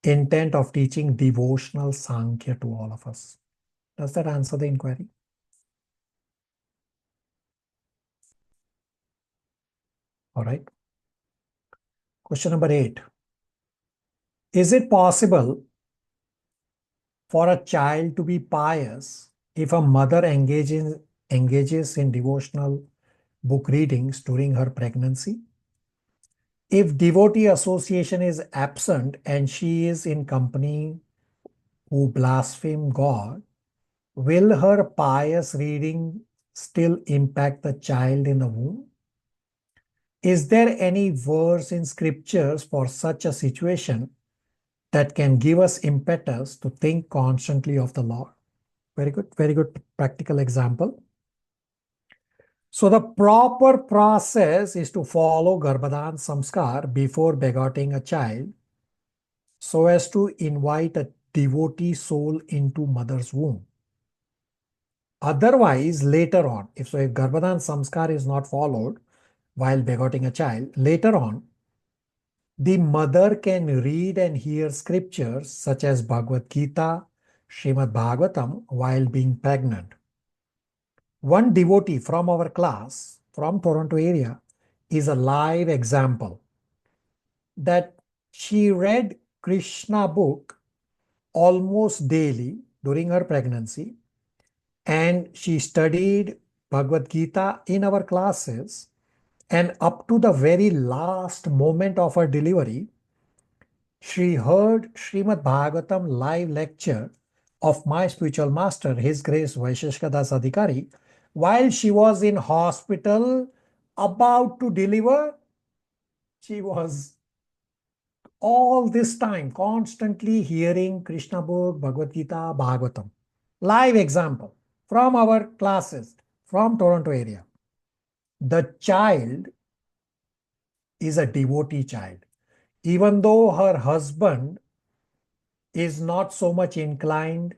intent of teaching devotional Sankhya to all of us. Does that answer the inquiry? All right. Question number 8. Is it possible for a child to be pious if a mother engages in devotional book readings during her pregnancy? If devotee association is absent and she is in company who blaspheme God, will her pious reading still impact the child in the womb? Is there any verse in scriptures for such a situation that can give us impetus to think constantly of the Lord? Very good practical example. So the proper process is to follow Garbhadan Samskar before begetting a child so as to invite a devotee soul into mother's womb. Otherwise, later on, if Garbhadan Samskar is not followed while begetting a child, later on, the mother can read and hear scriptures such as Bhagavad Gita, Srimad Bhagavatam while being pregnant. One devotee from our class, from Toronto area, is a live example that she read Krishna book almost daily during her pregnancy, and she studied Bhagavad Gita in our classes, and up to the very last moment of her delivery, she heard Srimad Bhagavatam live lecture of my spiritual master, His Grace Vaisheshika Das Adhikari, while she was in hospital about to deliver. She was all this time constantly hearing Krishna book, Bhagavad Gita, Bhagavatam. Live example from our classes from Toronto area. The child is a devotee child. Even though her husband is not so much inclined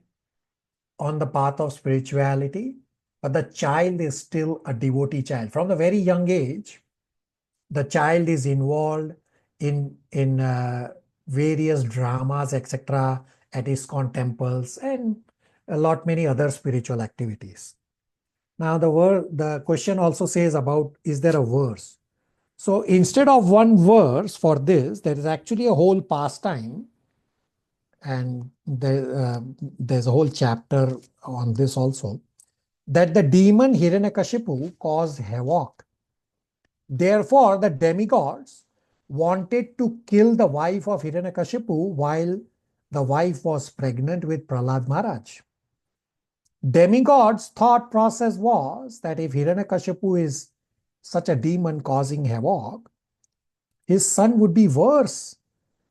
on the path of spirituality, but the child is still a devotee child. From the very young age, the child is involved in various dramas, etc., at ISKCON temples and a lot many other spiritual activities. Now the question also says about, is there a verse? So instead of one verse for this, there is actually a whole pastime, and there's a whole chapter on this also, that the demon Hiranyakashipu caused havoc Therefore, the demigods wanted to kill the wife of Hiranyakashipu while the wife was pregnant with Prahlad Maharaj. Demigods' thought process was that if Hiranyakashipu is such a demon causing havoc, his son would be worse.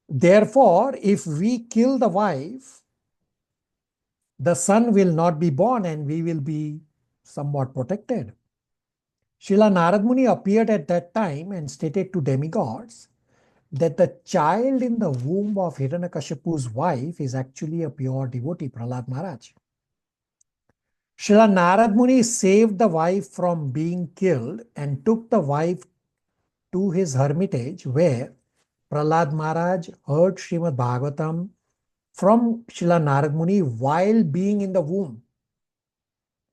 Therefore, if we kill the wife, the son will not be born and we will be somewhat protected. Srila Narad Muni appeared at that time and stated to demigods that the child in the womb of Hiranyakashipu's wife is actually a pure devotee, Prahlad Maharaj. Srila Narad Muni saved the wife from being killed and took the wife to his hermitage where Prahlad Maharaj heard Srimad Bhagavatam from Srila Narad Muni while being in the womb.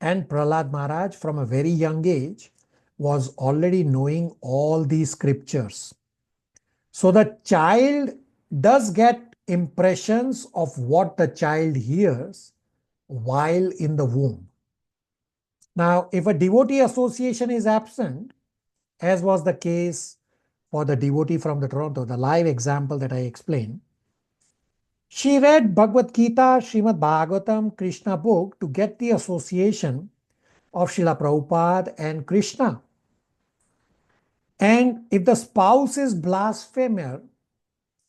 And Prahlad Maharaj from a very young age was already knowing all these scriptures. So the child does get impressions of what the child hears while in the womb. Now, if a devotee association is absent, as was the case for the devotee from the Toronto, the live example that I explained, she read Bhagavad Gita, Srimad Bhagavatam, Krishna book to get the association of Srila Prabhupada and Krishna. And if the spouse is blasphemer,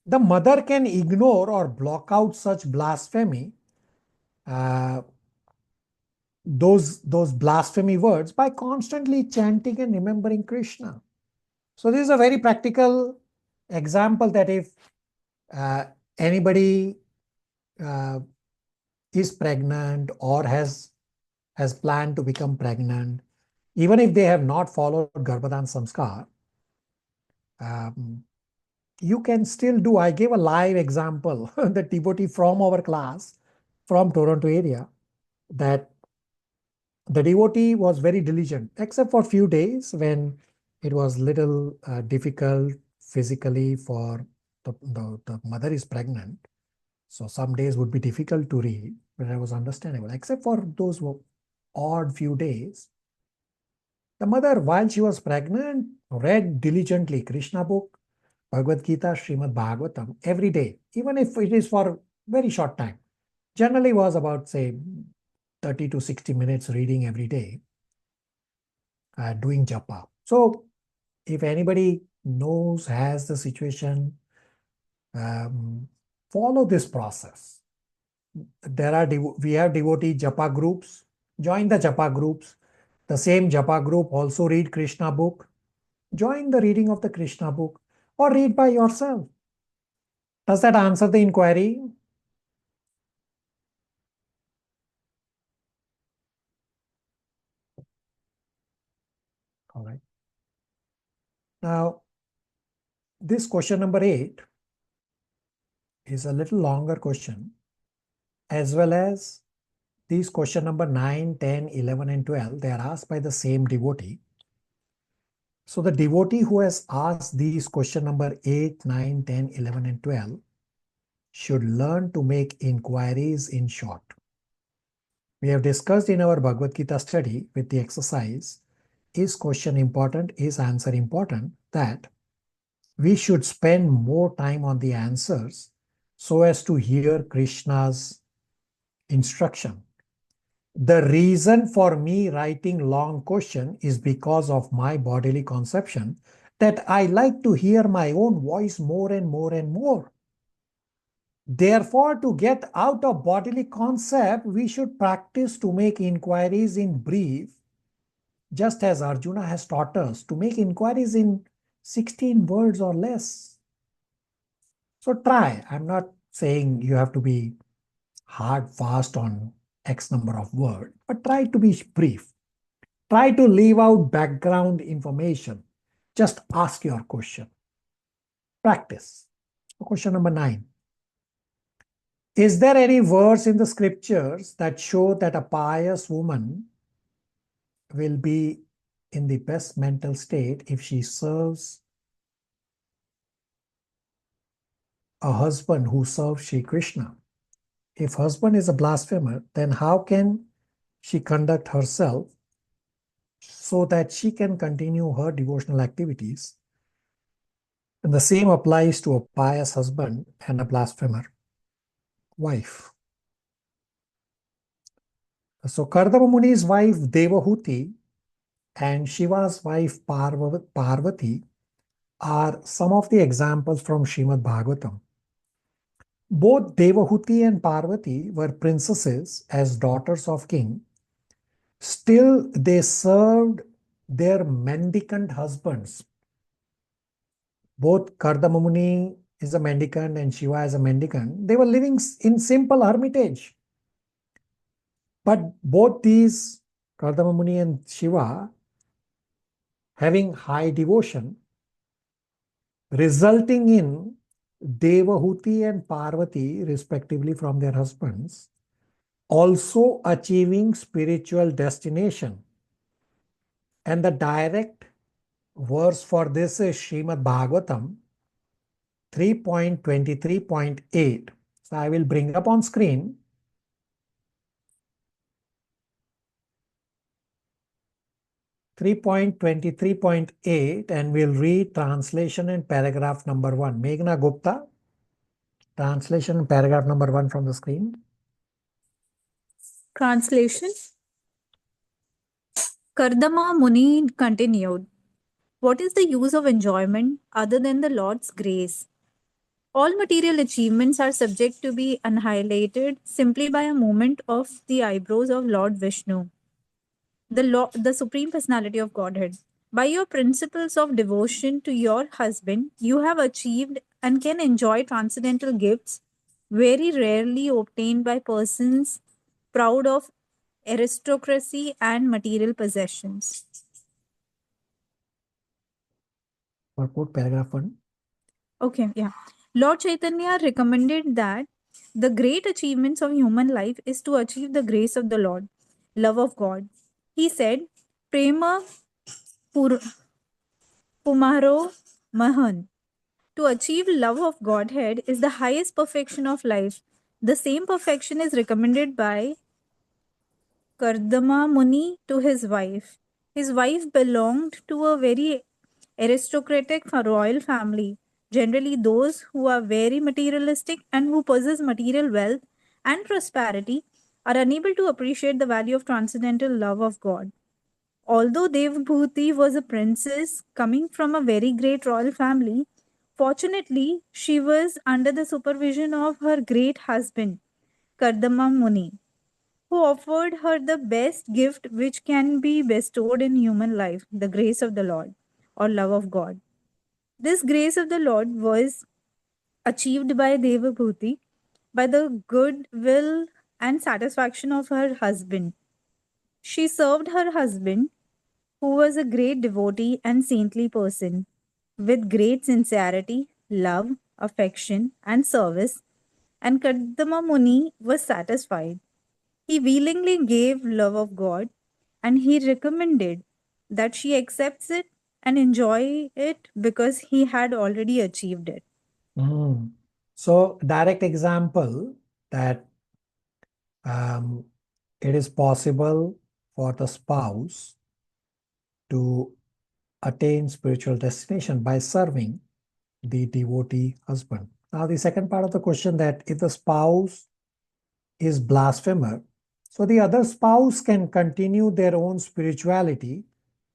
the mother can ignore or block out such blasphemy, those blasphemy words, by constantly chanting and remembering Krishna. So this is a very practical example that if anybody is pregnant or has planned to become pregnant, even if they have not followed Garbhadan Samskar, you can still do. I gave a live example, the devotee from our class, from Toronto area, that the devotee was very diligent, except for a few days when it was little difficult physically for the mother is pregnant. So some days would be difficult to read, but it was understandable. Except for those odd few days, the mother, while she was pregnant, read diligently Krishna book, Bhagavad Gita, Srimad Bhagavatam every day, even if it is for very short time. Generally was about, say, 30 to 60 minutes reading every day, doing japa. So if anybody knows, has the situation, follow this process. We have devotee japa groups. Join the japa groups. The same japa group also read Krishna book. Join the reading of the Krishna book or read by yourself. Does that answer the inquiry? All right. Now, this question number 8 is a little longer question, as well as these question number 9, 10, 11, and 12, they are asked by the same devotee. So the devotee who has asked these question number 8, 9, 10, 11, and 12 should learn to make inquiries in short. We have discussed in our Bhagavad Gita study with the exercise, is question important, is answer important, that we should spend more time on the answers so as to hear Krishna's instruction. The reason for me writing long question is because of my bodily conception that I like to hear my own voice more and more and more. Therefore, to get out of bodily concept, we should practice to make inquiries in brief, just as Arjuna has taught us to make inquiries in 16 words or less. So try. I'm not saying you have to be hard, fast on X number of words, but try to be brief. Try to leave out background information. Just ask your question. Practice. Question number 9. Is there any verse in the scriptures that show that a pious woman will be in the best mental state if she serves a husband who serves Shri Krishna? If husband is a blasphemer, then how can she conduct herself so that she can continue her devotional activities. And the same applies to a pious husband and a blasphemer wife. So Kardama Muni's wife Devahuti and Shiva's wife Parvati are some of the examples from Srimad Bhagavatam. Both Devahuti and Parvati were princesses as daughters of king. Still, they served their mendicant husbands. Both Kardama Muni is a mendicant and Shiva is a mendicant. They were living in simple hermitage. But both these, Kardama Muni and Shiva, having high devotion, resulting in Devahuti and Parvati, respectively, from their husbands, also achieving spiritual destination. And the direct verse for this is Srimad Bhagavatam 3.23.8. So I will bring up on screen. (3.23.8) and we'll read translation and paragraph number 1. Meghna Gupta, translation and paragraph number 1 from the screen. Translation. Kardama Muni continued, "What is the use of enjoyment other than the Lord's grace? All material achievements are subject to be annihilated simply by a movement of the eyebrows of Lord Vishnu, the Supreme Personality of Godhead. By your principles of devotion to your husband, you have achieved and can enjoy transcendental gifts very rarely obtained by persons proud of aristocracy and material possessions." Purport paragraph 1. Okay, yeah. Lord Chaitanya recommended that the great achievements of human life is to achieve the grace of the Lord, love of God. He said, Prema Pumaro Mahan. To achieve love of Godhead is the highest perfection of life. The same perfection is recommended by Kardama Muni to his wife. His wife belonged to a very aristocratic royal family. Generally, those who are very materialistic and who possess material wealth and prosperity are unable to appreciate the value of transcendental love of God. Although Devbhuti was a princess coming from a very great royal family, fortunately, she was under the supervision of her great husband, Kardama Muni, who offered her the best gift which can be bestowed in human life, the grace of the Lord or love of God. This grace of the Lord was achieved by Devabhuti by the good will and satisfaction of her husband. She served her husband, who was a great devotee and saintly person, with great sincerity, love, affection, and service, and Kardama Muni was satisfied. He willingly gave love of God, and he recommended that she accepts it and enjoy it because he had already achieved it. So direct example that it is possible for the spouse to attain spiritual destination by serving the devotee husband. Now the second part of the question, that if the spouse is blasphemer, so the other spouse can continue their own spirituality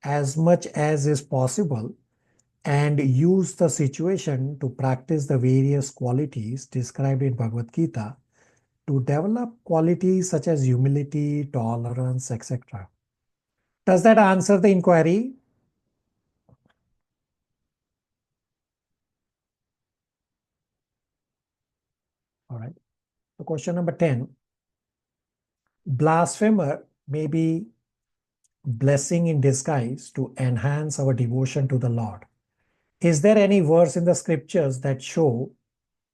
as much as is possible and use the situation to practice the various qualities described in Bhagavad Gita to develop qualities such as humility, tolerance, etc. Does that answer the inquiry? All right. So question number 10. Blasphemer may be blessing in disguise to enhance our devotion to the Lord. Is there any verse in the scriptures that show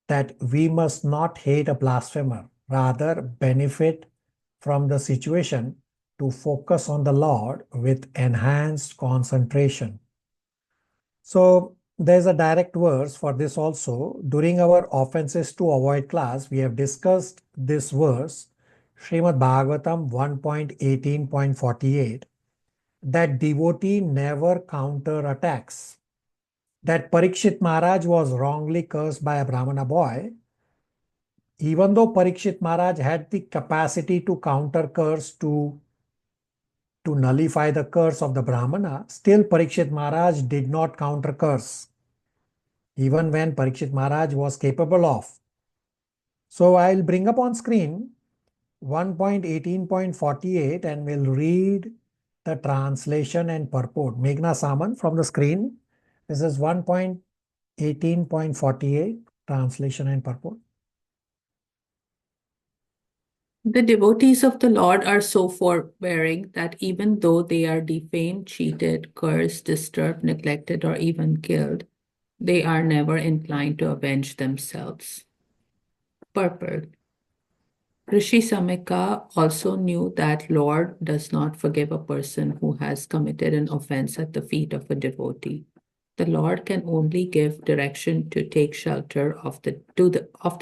that we must not hate a blasphemer, rather benefit from the situation to focus on the Lord with enhanced concentration? So there's a direct verse for this also. During our offenses to avoid class, we have discussed this verse, Srimad Bhagavatam 1.18.48, that devotee never counterattacks. That Parikshit Maharaj was wrongly cursed by a Brahmana boy, even though Parikshit Maharaj had the capacity to counter curse, to nullify the curse of the Brahmana, still Parikshit Maharaj did not counter curse, even when Parikshit Maharaj was capable of. So I'll bring up on screen 1.18.48 and we'll read the translation and purport. Meghna Saman from the screen. This is 1.18.48 translation and purport. The devotees of the Lord are so forbearing that even though they are defamed, cheated, cursed, disturbed, neglected, or even killed, they are never inclined to avenge themselves. Purport. Rishi Samika also knew that Lord does not forgive a person who has committed an offense at the feet of a devotee. The Lord can only give direction to take shelter of the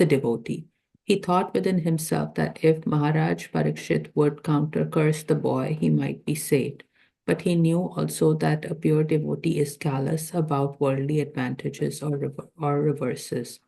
devotee. He thought within himself that if Maharaj Parikshit would counter curse the boy, he might be saved. But he knew also that a pure devotee is callous about worldly advantages or reverses.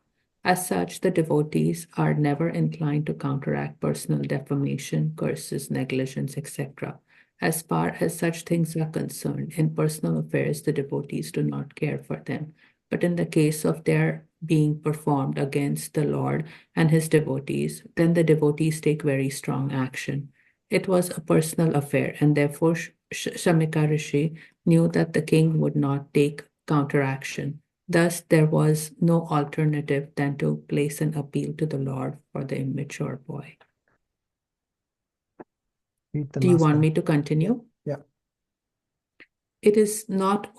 As such, the devotees are never inclined to counteract personal defamation, curses, negligence, etc. As far as such things are concerned, in personal affairs, the devotees do not care for them. But in the case of their being performed against the Lord and his devotees, then the devotees take very strong action. It was a personal affair, and therefore Shamika Rishi knew that the king would not take counteraction. Thus, there was no alternative than to place an appeal to the Lord for the immature boy. Do you want me to continue? Yeah. It is not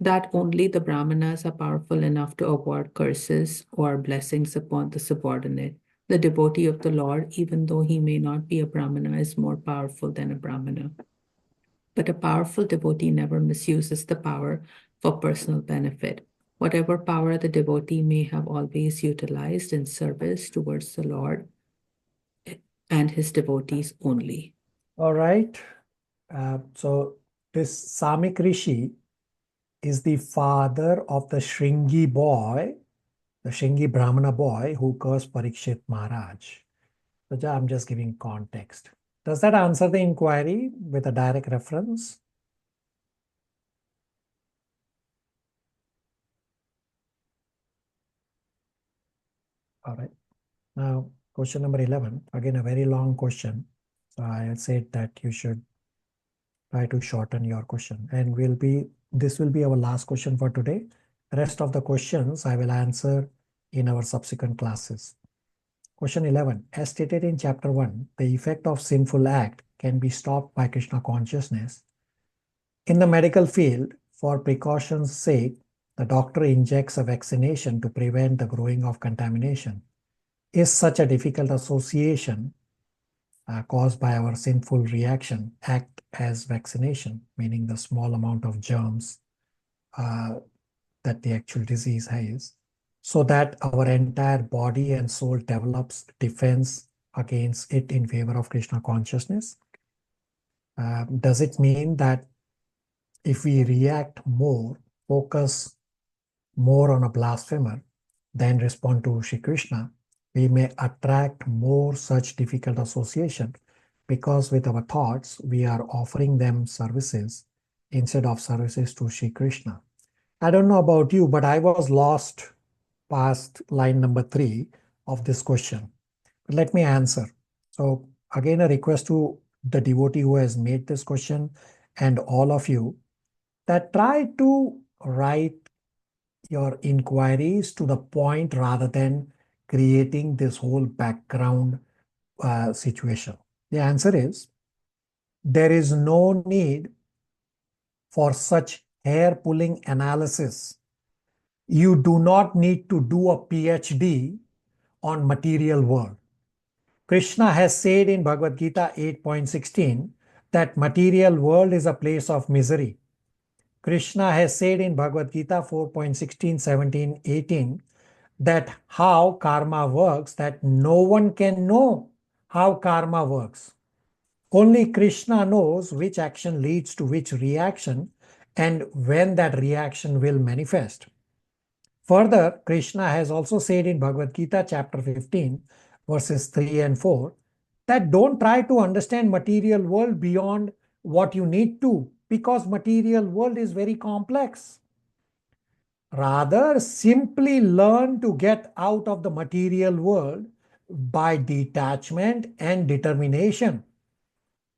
that only the Brahmanas are powerful enough to award curses or blessings upon the subordinate. The devotee of the Lord, even though he may not be a Brahmana, is more powerful than a Brahmana. But a powerful devotee never misuses the power for personal benefit. Whatever power the devotee may have always utilized in service towards the Lord and his devotees only. All right. So this Samik Rishi is the father of the Shringi boy, the Shringi Brahmana boy who cursed Parikshit Maharaj. So I'm just giving context. Does that answer the inquiry with a direct reference? All right. Now, question number 11, again, a very long question. So I said that you should try to shorten your question, and this will be our last question for today. The rest of the questions I will answer in our subsequent classes. Question 11, as stated in chapter 1, the effect of sinful act can be stopped by Krishna consciousness. In the medical field, for precaution's sake, the doctor injects a vaccination to prevent the growing of contamination. Is such a difficult association caused by our sinful reaction act as vaccination, meaning the small amount of germs that the actual disease has, so that our entire body and soul develops defense against it in favor of Krishna consciousness? Does it mean that if we react more, focus more on a blasphemer, then respond to Shri Krishna, we may attract more such difficult association, because with our thoughts, we are offering them services instead of services to Shri Krishna. I don't know about you, but I was lost past line number 3 of this question. But let me answer. So again, a request to the devotee who has made this question and all of you, that try to write your inquiries to the point rather than creating this whole background situation. The answer is, there is no need for such hair-pulling analysis. You do not need to do a PhD on material world. Krishna has said in Bhagavad Gita 8.16 that material world is a place of misery. Krishna has said in Bhagavad Gita 4.16, 17, 18 that how karma works, that no one can know how karma works. Only Krishna knows which action leads to which reaction and when that reaction will manifest. Further, Krishna has also said in Bhagavad Gita chapter 15, verses 3 and 4, that don't try to understand material world beyond what you need to, because material world is very complex. Rather, simply learn to get out of the material world by detachment and determination.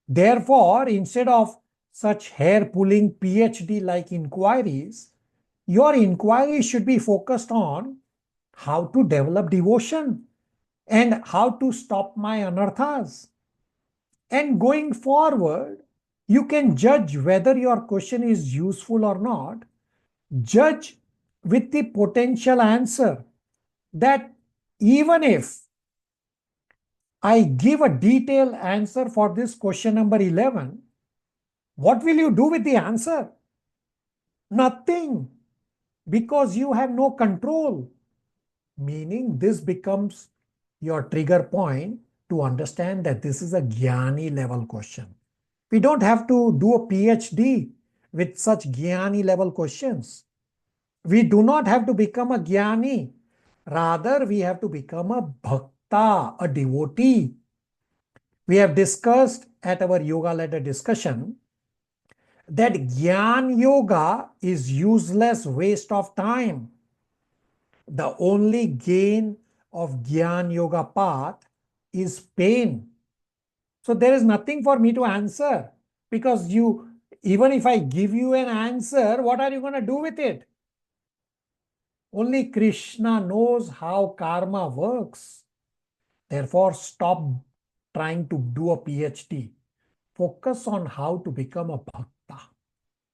Therefore, instead of such hair-pulling PhD-like inquiries, your inquiry should be focused on how to develop devotion and how to stop my anarthas. And going forward, you can judge whether your question is useful or not. Judge with the potential answer that even if I give a detailed answer for this question number 11, what will you do with the answer? Nothing, because you have no control. Meaning this becomes your trigger point to understand that this is a Jnani level question. We don't have to do a PhD with such Jnani level questions. We do not have to become a Jnani. Rather, we have to become a Bhakta, a devotee. We have discussed at our yoga ladder discussion that Jnana Yoga is useless waste of time. The only gain of Jnana Yoga path is pain. So there is nothing for me to answer, because even if I give you an answer, what are you going to do with it? Only Krishna knows how karma works. Therefore, stop trying to do a PhD. Focus on how to become a bhakta.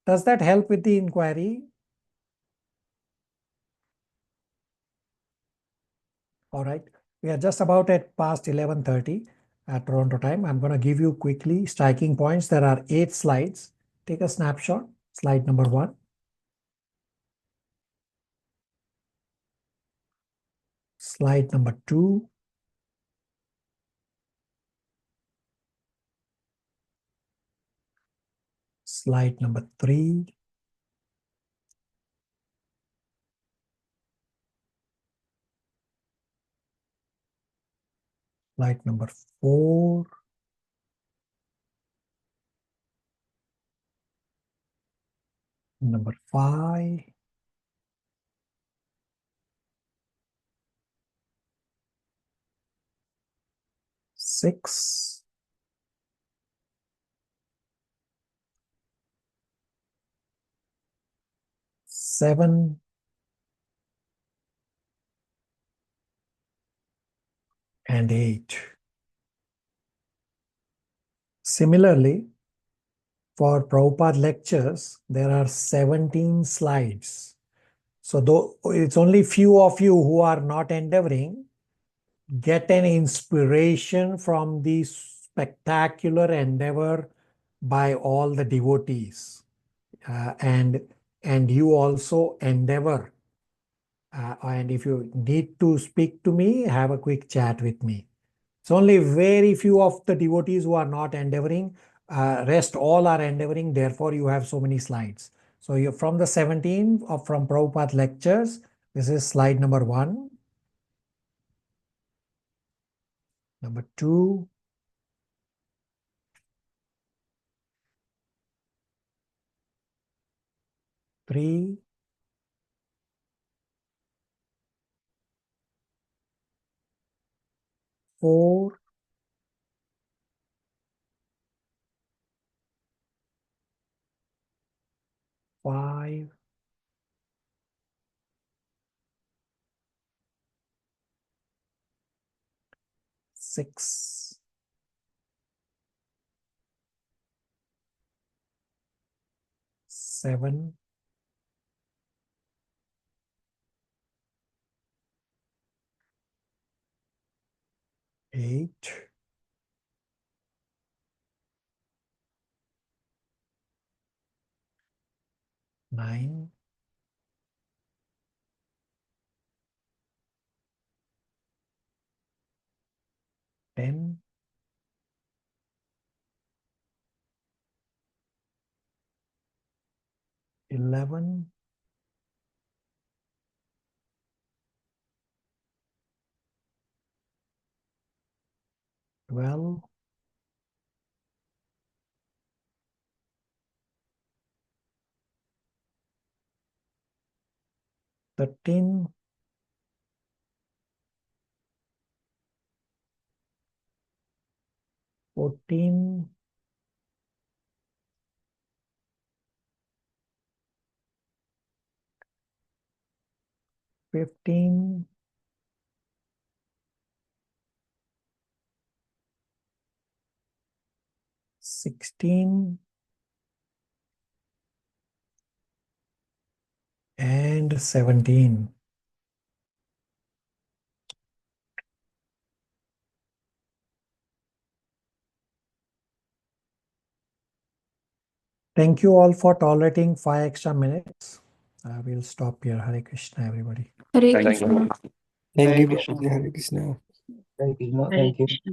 Does that help with the inquiry? All right. We are just about at past 11:30 at Toronto time. I'm going to give you quickly striking points. There are 8 slides. Take a snapshot. Slide number 1. Slide number 2. Slide number 3. Slide number 4. Number 5. Six, 7, and 8. Similarly, for Prabhupada lectures, there are 17 slides. So though it's only few of you who are not endeavoring, get an inspiration from the spectacular endeavor by all the devotees. And you also endeavor. And if you need to speak to me, have a quick chat with me. It's only very few of the devotees who are not endeavoring. Rest all are endeavoring. Therefore, you have so many slides. So you from the 17 from Prabhupada lectures, this is slide number 1. Number 2. Three, 4, 5, 6, 7, 8, 9, 10, 11, 12, 13, 14, 15, 16, and 17. Thank you all for tolerating 5 extra minutes. I will stop here. Hare Krishna, everybody. Hare Thank Krishna. you. Thank Hare you, Krishna. Prabhuji. Hare Krishna. Hare Krishna. Hare Thank you. Krishna.